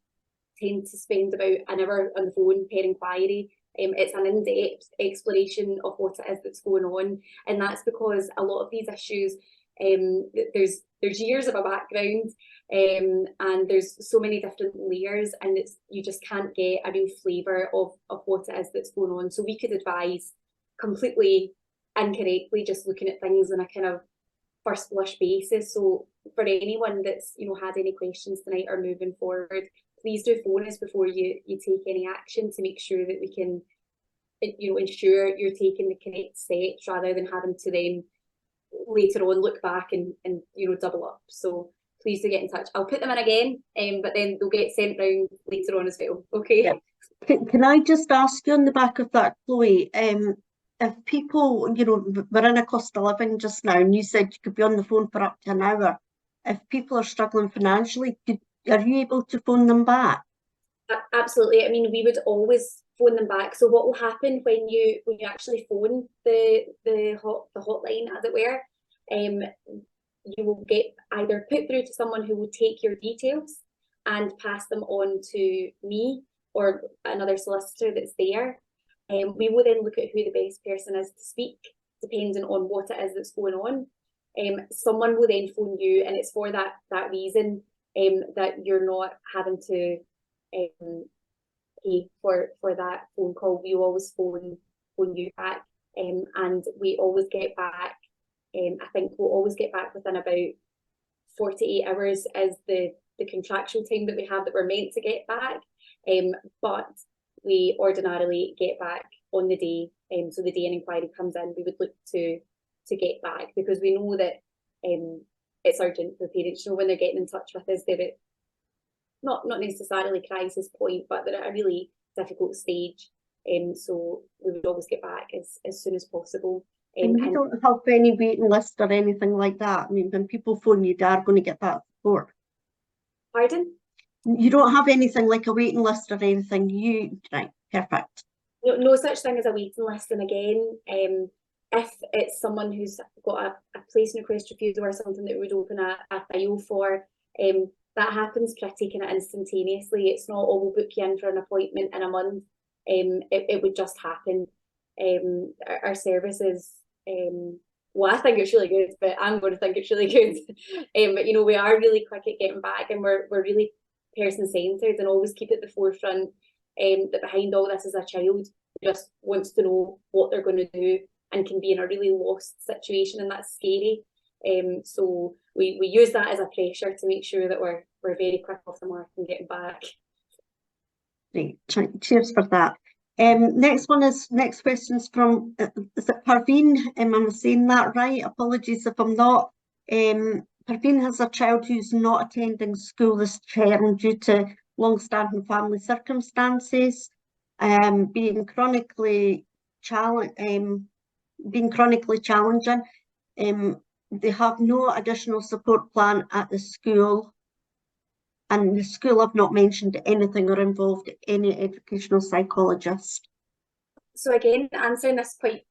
tend to spend about an hour on the phone per inquiry. It's an in-depth explanation of what it is that's going on, and that's because a lot of these issues, there's years of a background, and there's so many different layers, and you just can't get a real flavour of what it is that's going on. So we could advise completely incorrectly just looking at things on a kind of first blush basis. So for anyone that's, you know, had any questions tonight or moving forward, please do phone us before you take any action, to make sure that we can, you know, ensure you're taking the correct steps, rather than having to then later on look back and you know, double up. So please do get in touch. I'll put them in again, but then they'll get sent round later on as well. Okay. Yeah. Can I just ask you on the back of that, Chloe, if people, you know, we're in a cost of living just now, and you said you could be on the phone for up to an hour. If people are struggling financially, are you able to phone them back? Absolutely. I mean, we would always phone them back. So what will happen when you actually phone the hotline, as it were, you will get either put through to someone who will take your details and pass them on to me or another solicitor that's there. We will then look at who the best person is to speak, depending on what it is that's going on. Someone will then phone you, and it's for that reason, that you're not having to pay for that phone call. We always phone you back, and we always get back. I think we'll always get back within about 48 hours is the contractual time that we have that we're meant to get back. But we ordinarily get back on the day. So the day an inquiry comes in, we would look to get back, because we know that it's urgent for parents. You know, when they're getting in touch with us, they're at not necessarily crisis point, but they're at a really difficult stage. So we would always get back as soon as possible. And you don't have any waiting list or anything like that? I mean, when people phone you, they are going to get that support. Pardon? You don't have anything like a waiting list or anything? Right, perfect. No such thing as a waiting list. And again, if it's someone who's got a placing request refusal or something that we would open a file for, that happens pretty kind of instantaneously. It's not, oh, we'll book you in for an appointment in a month. It would just happen. Our service is, well, I think it's really good, but I'm going to think it's really good. But you know, we are really quick at getting back, and we're really person-centred, and always keep at the forefront that behind all this is a child who just wants to know what they're going to do and can be in a really lost situation, and that's scary. So we use that as a pressure to make sure that we're very quick off the mark and getting back. Great, cheers for that. Next question's from, is it Parveen? Am I saying that right? Apologies if I'm not. Parveen has a child who's not attending school this term due to long-standing family circumstances, being chronically challenging. They have no additional support plan at the school, and the school have not mentioned anything or involved any educational psychologist. So again, answering this quite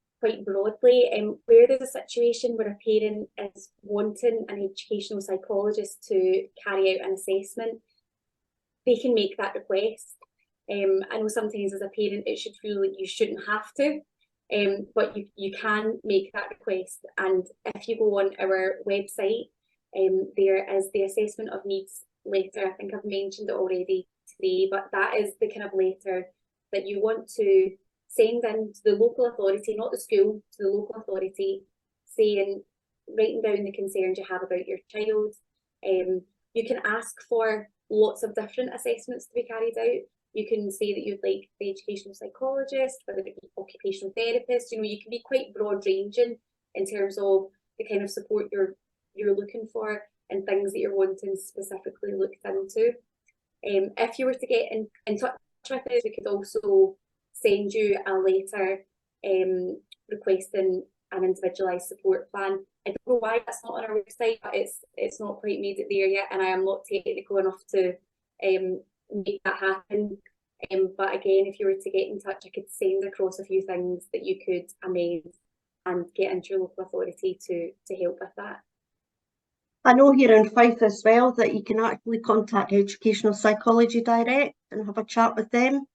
broadly, where there's a situation where a parent is wanting an educational psychologist to carry out an assessment, they can make that request. I know sometimes as a parent it should feel like you shouldn't have to, but you can make that request. And if you go on our website, there is the assessment of needs letter. I think I've mentioned it already today, but that is the kind of letter that you want to send in to the local authority, not the school, to the local authority, saying, writing down the concerns you have about your child. You can ask for lots of different assessments to be carried out. You can say that you'd like the educational psychologist, whether it be occupational therapist. You know, you can be quite broad ranging in terms of the kind of support you're looking for and things that you're wanting specifically looked into. If you were to get in touch with us, we could also send you a letter requesting an individualised support plan. I don't know why that's not on our website, but it's not quite made it there yet, and I am not technical enough to make that happen. But again, if you were to get in touch, I could send across a few things that you could amend and get into your local authority to help with that. I know here in Fife as well that you can actually contact Educational Psychology Direct and have a chat with them.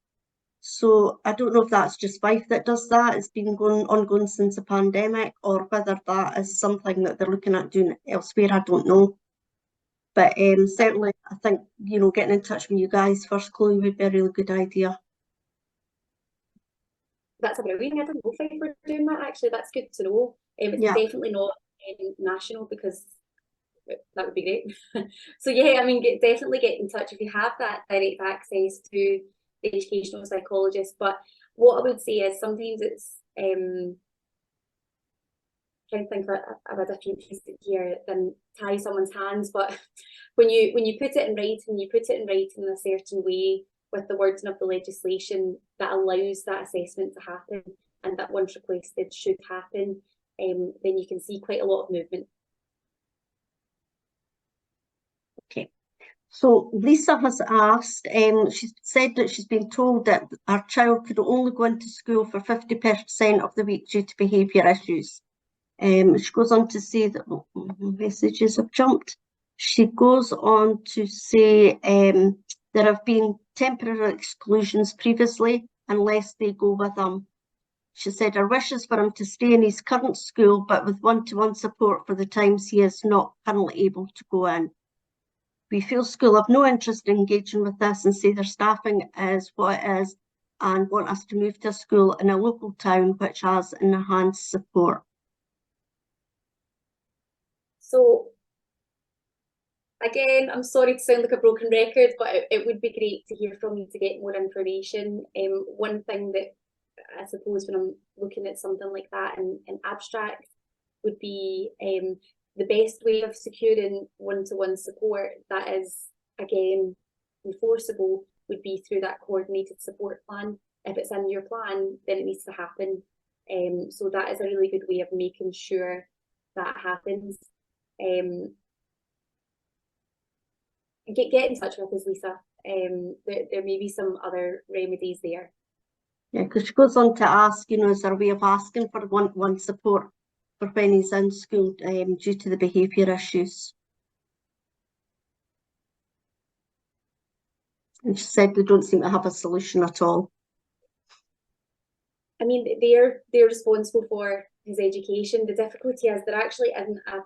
So I don't know if that's just Fife that does that. It's been ongoing since the pandemic, or whether that is something that they're looking at doing elsewhere. I don't know. But certainly, I think, you know, getting in touch with you guys first, Chloe, would be a really good idea. That's a brilliant. I don't know if we're doing that actually. That's good to know. It's Yeah. definitely not national, because that would be great. So yeah, I mean, definitely get in touch if you have that direct access to the educational psychologist. But what I would say is sometimes it's trying to think of a different piece here than tie someone's hands. But when you put it in writing, you put it in writing in a certain way with the wording of the legislation that allows that assessment to happen, and that once requested should happen, then you can see quite a lot of movement. Okay. So Lisa has asked, she said that she's been told that our child could only go into school for 50% of the week due to behaviour issues. She goes on to say that messages have jumped. She goes on to say there have been temporary exclusions previously unless they go with them. She said her wish is for him to stay in his current school, but with one-to-one support for the times he is not currently able to go in. We feel school have no interest in engaging with this and say their staffing is what it is and want us to move to a school in a local town which has enhanced support. So again, I'm sorry to sound like a broken record, but it would be great to hear from you to get more information. One thing that I suppose when I'm looking at something like that in abstract would be the best way of securing one-to-one support that is, again, enforceable would be through that coordinated support plan. If it's in your plan, then it needs to happen. So that is a really good way of making sure that happens. Get in touch with us, Lisa. There may be some other remedies there. Yeah, because she goes on to ask, you know, is there a way of asking for one support for when he's in school due to the behaviour issues? And she said they don't seem to have a solution at all. I mean, they're responsible for his education. The difficulty is there actually isn't a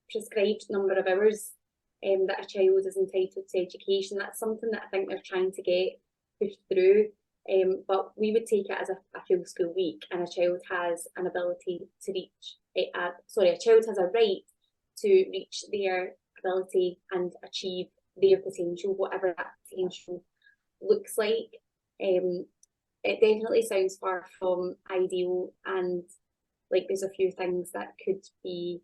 prescribed number of hours that a child is entitled to education. That's something that I think they're trying to get pushed through. But we would take it as a full school week, and a child has an ability to reach, a child has a right to reach their ability and achieve their potential, whatever that potential looks like. It definitely sounds far from ideal, and like there's a few things that could be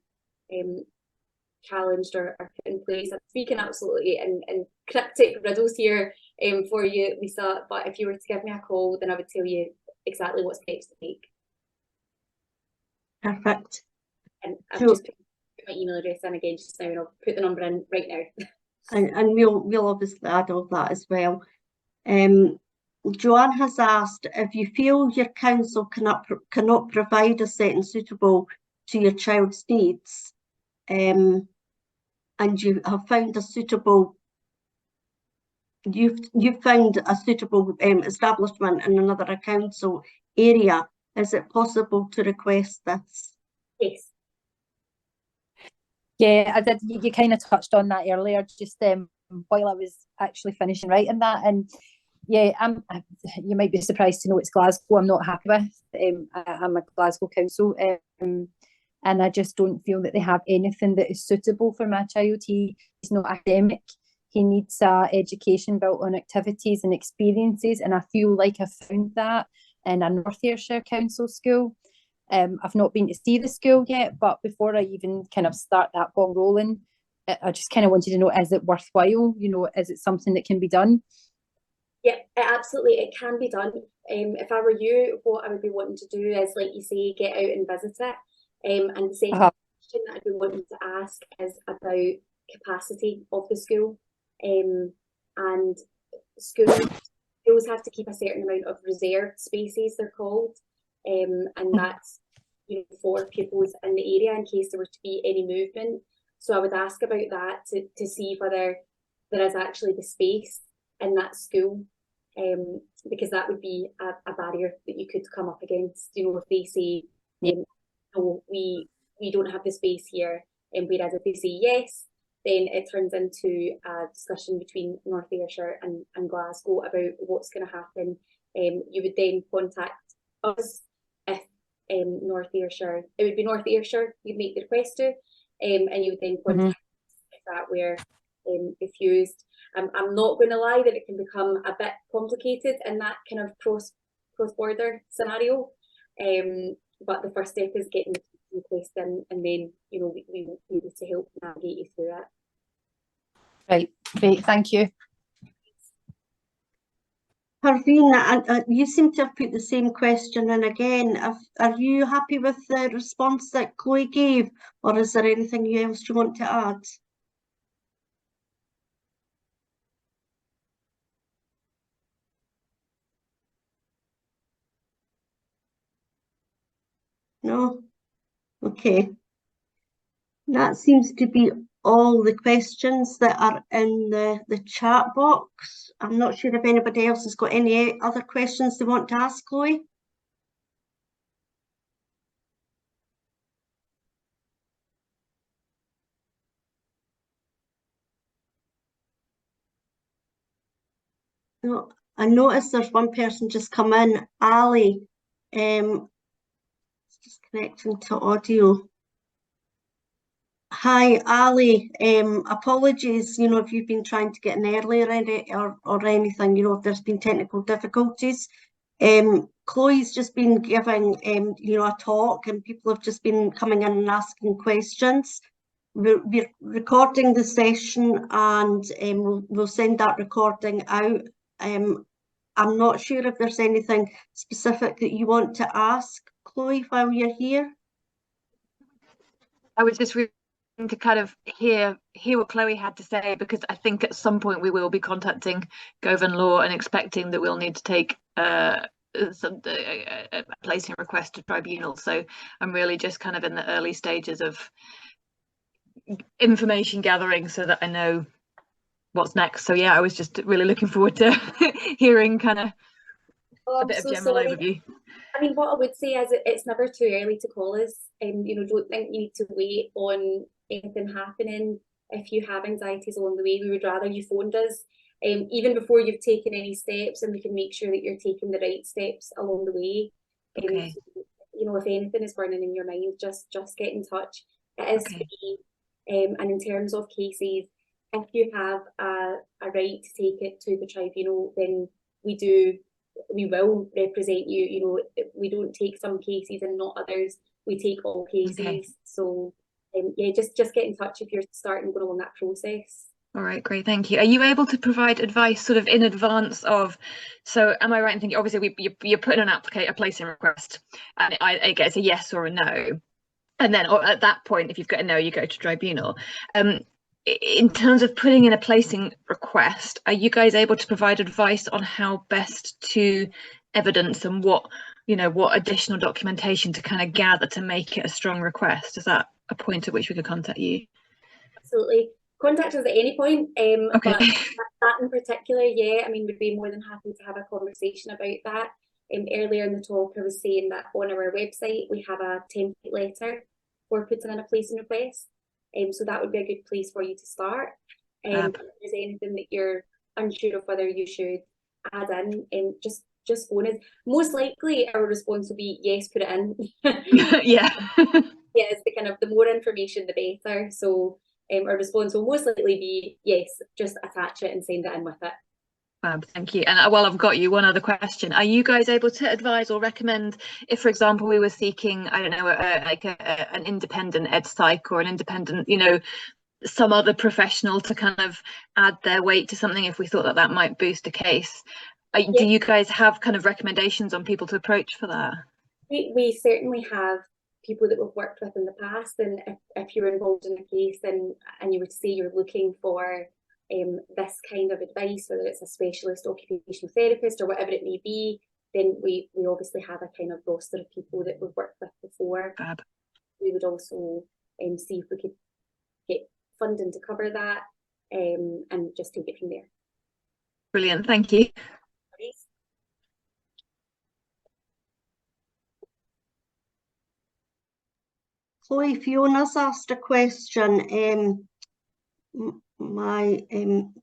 challenged or put in place. I'm speaking absolutely in cryptic riddles here for you, Lisa, but if you were to give me a call, then I would tell you exactly what steps to take. Perfect. And I've just put my email address in again just now, and I'll put the number in right now. And we'll obviously add all that as well. Joanne has asked, if you feel your council cannot provide a setting suitable to your child's needs, and you have found a suitable, you've found a suitable establishment in another council area, is it possible to request this? Yes. Yeah, I did. You kind of touched on that earlier, just while I was actually finishing writing that, and yeah, you might be surprised to know it's Glasgow I'm not happy with. I'm a Glasgow council, and I just don't feel that they have anything that is suitable for my child. He's not academic. He needs education built on activities and experiences, and I feel like I found that in a North Ayrshire council school. I've not been to see the school yet, but before I even kind of start that ball rolling, I just kind of wanted to know, is it worthwhile? You know, is it something that can be done? Yeah, absolutely, it can be done. If I were you, what I would be wanting to do is, like you say, get out and visit it. And the second question that I'd be wanting to ask is about capacity of the school. And schools have to keep a certain amount of reserved spaces, they're called. And that's, you know, for pupils in the area in case there were to be any movement. So I would ask about that to see whether there is actually the space in that school, because that would be a barrier that you could come up against. You know, if they say, no, we don't have the space here, and whereas if they say yes, then it turns into a discussion between North Ayrshire and Glasgow about what's going to happen. You would then contact us if North Ayrshire, it would be North Ayrshire you'd make the request to, and you would then contact if that were refused. I'm not going to lie that it can become a bit complicated in that kind of cross-border scenario, but the first step is getting the request in, and then, you know, we will be able to help navigate you through it. Right, great, thank you. Parveen, you seem to have put the same question in again. Are you happy with the response that Chloe gave, or is there anything else you want to add? No? Okay. That seems to be all the questions that are in the chat box. I'm not sure if anybody else has got any other questions they want to ask Chloe. No, I noticed there's one person just come in, Ali. Just connecting to audio. Hi, Ali. Apologies, you know, if you've been trying to get in earlier or anything, you know, if there's been technical difficulties. Chloe's just been giving, you know, a talk, and people have just been coming in and asking questions. We're recording the session, and we'll send that recording out. I'm not sure if there's anything specific that you want to ask, Chloe, while you're here. I was just really to kind of hear what Chloe had to say, because I think at some point we will be contacting Govan Law and expecting that we'll need to take a placing request to tribunal. So I'm really just kind of in the early stages of information gathering so that I know what's next. So yeah, I was just really looking forward to hearing kind of a bit of general overview. I mean, what I would say is it's never too early to call us. You know, don't think you need to wait on anything happening. If you have anxieties along the way, we would rather you phoned us, even before you've taken any steps, and we can make sure that you're taking the right steps along the way. Okay. So, you know, if anything is burning in your mind, just get in touch. It is free. And in terms of cases, if you have a right to take it to the tribunal, then we will represent you. You know, we don't take some cases and not others. We take all cases. Okay. So yeah, just get in touch if you're starting going along that process. All right, great, thank you. Are you able to provide advice sort of in advance of, so am I right in thinking, obviously you're putting a placing request, and I guess a yes or a no, and then at that point, if you've got a no, you go to tribunal. In terms of putting in a placing request, are you guys able to provide advice on how best to evidence and what additional documentation to kind of gather to make it a strong request? Is that a point at which we could contact you? Absolutely. Contact us at any point. Okay. But that in particular, yeah, I mean, we'd be more than happy to have a conversation about that. Earlier in the talk, I was saying that on our website, we have a template letter for putting in a placing request. So that would be a good place for you to start. If there's anything that you're unsure of whether you should add in, just phone us. Most likely our response will be yes, put it in. Yeah. Yeah, it's the more information the better. So our response will most likely be yes, just attach it and send it in with it. Fab, thank you. And while I've got you, one other question: are you guys able to advise or recommend if, for example, we were seeking, I don't know, an independent ed psych or an independent, you know, some other professional to kind of add their weight to something if we thought that that might boost a case? Do you guys have kind of recommendations on people to approach for that? We certainly have people that we've worked with in the past, and if you're involved in a case and you would say you're looking for this kind of advice, whether it's a specialist occupational therapist or whatever it may be, then we obviously have a kind of roster of people that we've worked with before. Fab. We would also see if we could get funding to cover that, and just take it from there. Brilliant, thank you. Chloe, Fiona's asked a question.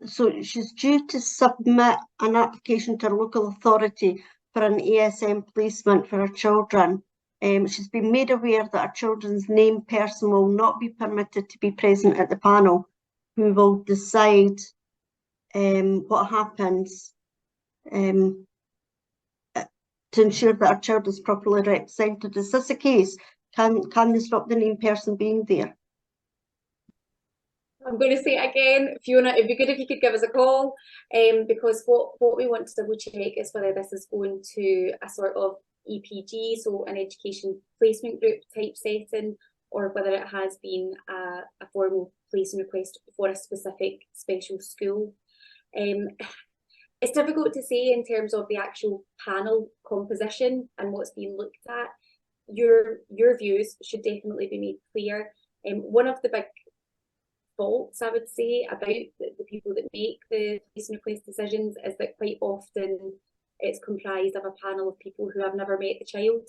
So she's due to submit an application to a local authority for an ASM placement for her children. She's been made aware that her children's named person will not be permitted to be present at the panel, who will decide what happens to ensure that our child is properly represented. Is this a case? Can they stop the named person being there? I'm going to say it again, Fiona, it'd be good if you could give us a call, because what we want to double check is whether this is going to a sort of EPG, so an education placement group type setting, or whether it has been a formal placement request for a specific special school. It's difficult to say in terms of the actual panel composition and what's being looked at. Your views should definitely be made clear. One of the big faults, I would say, about the people that make the placement request decisions is that quite often it's comprised of a panel of people who have never met the child.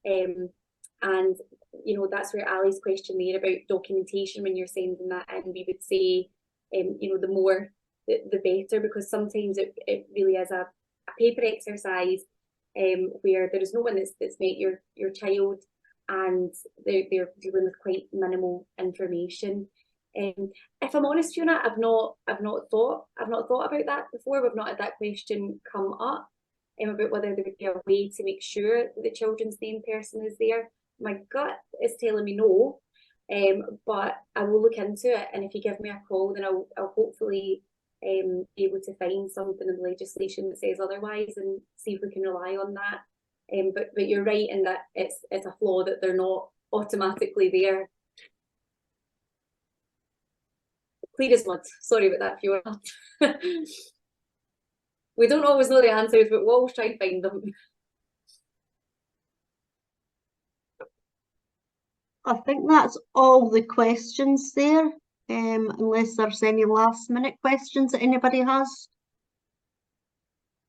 And you know, that's where Ali's question there about documentation, when you're sending that in, we would say, you know, the more the better, because sometimes it really is a paper exercise where there is no one that's met your child, and they're dealing with quite minimal information. If I'm honest, Fiona, I've not thought about that before. We've not had that question come up about whether there would be a way to make sure that the children's named person is there. My gut is telling me no, but I will look into it, and if you give me a call, then I'll hopefully be able to find something in the legislation that says otherwise and see if we can rely on that. But you're right in that it's a flaw that they're not automatically there. Clear as mud. Sorry about that, Fiona. We don't always know the answers, but we'll always try and find them. I think that's all the questions there, unless there's any last minute questions that anybody has.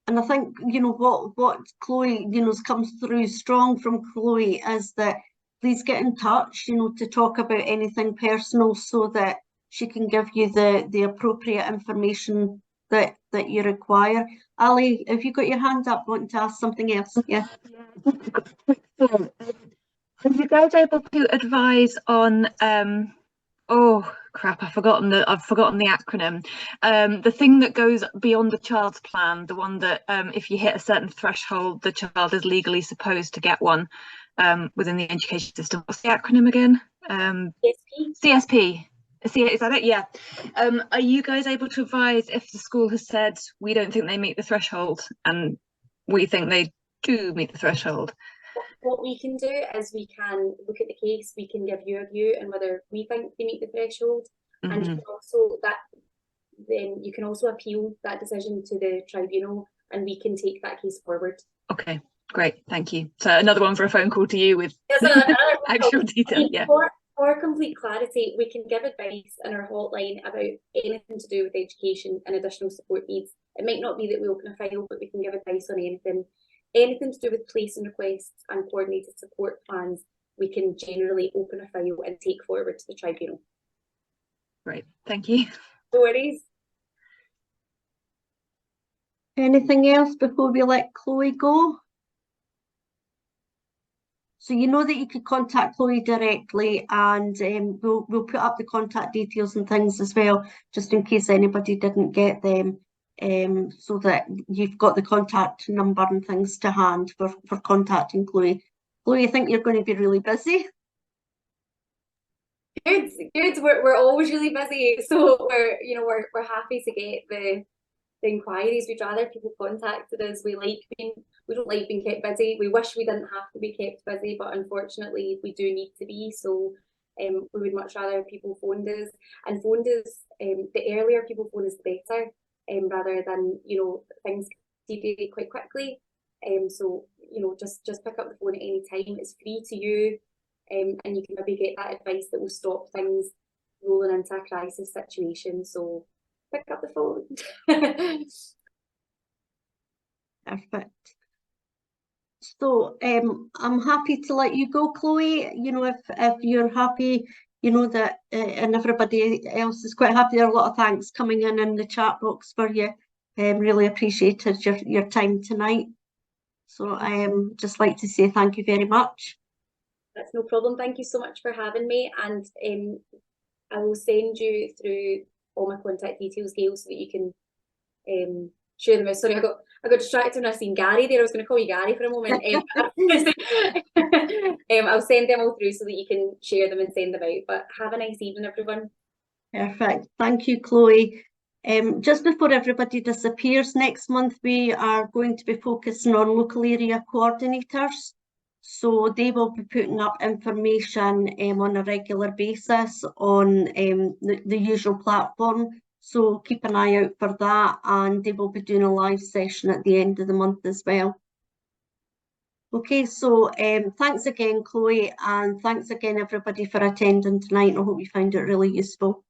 And I think, you know, what Chloe, you know, comes through strong from Chloe is that please get in touch, you know, to talk about anything personal so that she can give you the appropriate information that you require. Ali, have you got your hand up wanting to ask something else? Yeah. Are you guys able to advise on oh crap, I've forgotten the acronym. The thing that goes beyond the child's plan, the one that if you hit a certain threshold, the child is legally supposed to get one within the education system. What's the acronym again? CSP. Is that it? Yeah. Are you guys able to advise if the school has said we don't think they meet the threshold and we think they do meet the threshold? What we can do is we can look at the case, we can give you a view on whether we think they meet the threshold, and you can also then you can also appeal that decision to the tribunal, and we can take that case forward. Okay, great, thank you. So another one for a phone call to you with actual detail. Yeah. For complete clarity, we can give advice in our hotline about anything to do with education and additional support needs. It might not be that we open a file, but we can give advice on anything. Anything to do with placing requests and coordinated support plans, we can generally open a file and take forward to the tribunal. Great, thank you. No worries. Anything else before we let Chloe go? So you know that you could contact Chloe directly, and we'll put up the contact details and things as well, just in case anybody didn't get them, so that you've got the contact number and things to hand for contacting Chloe. Chloe, I think you're going to be really busy. Good. We're always really busy, so we're happy to get the inquiries. We'd rather people contacted us. We don't like being kept busy. We wish we didn't have to be kept busy, but unfortunately we do need to be. So we would much rather people phoned us, and phoned us. The earlier people phone us, the better. Rather than things deviate quite quickly. So just pick up the phone at any time. It's free to you. And you can maybe get that advice that will stop things rolling into a crisis situation. So pick up the phone. Perfect. So I'm happy to let you go, Chloe. If you're happy, that and everybody else is quite happy. There are a lot of thanks coming in the chat box for you. Really appreciated your time tonight. So just like to say thank you very much. That's no problem. Thank you so much for having me, and I will send you through all my contact details, Gail, so that you can share them out. Sorry, I got distracted when I seen Gary there. I was going to call you Gary for a moment. I'll send them all through so that you can share them and send them out. But have a nice evening, everyone. Perfect. Thank you, Chloe. Just before everybody disappears, next month we are going to be focusing on local area coordinators. So they will be putting up information on a regular basis on the usual platform. So keep an eye out for that, and they will be doing a live session at the end of the month as well. Okay, so thanks again, Chloe, and thanks again everybody for attending tonight. I hope you found it really useful.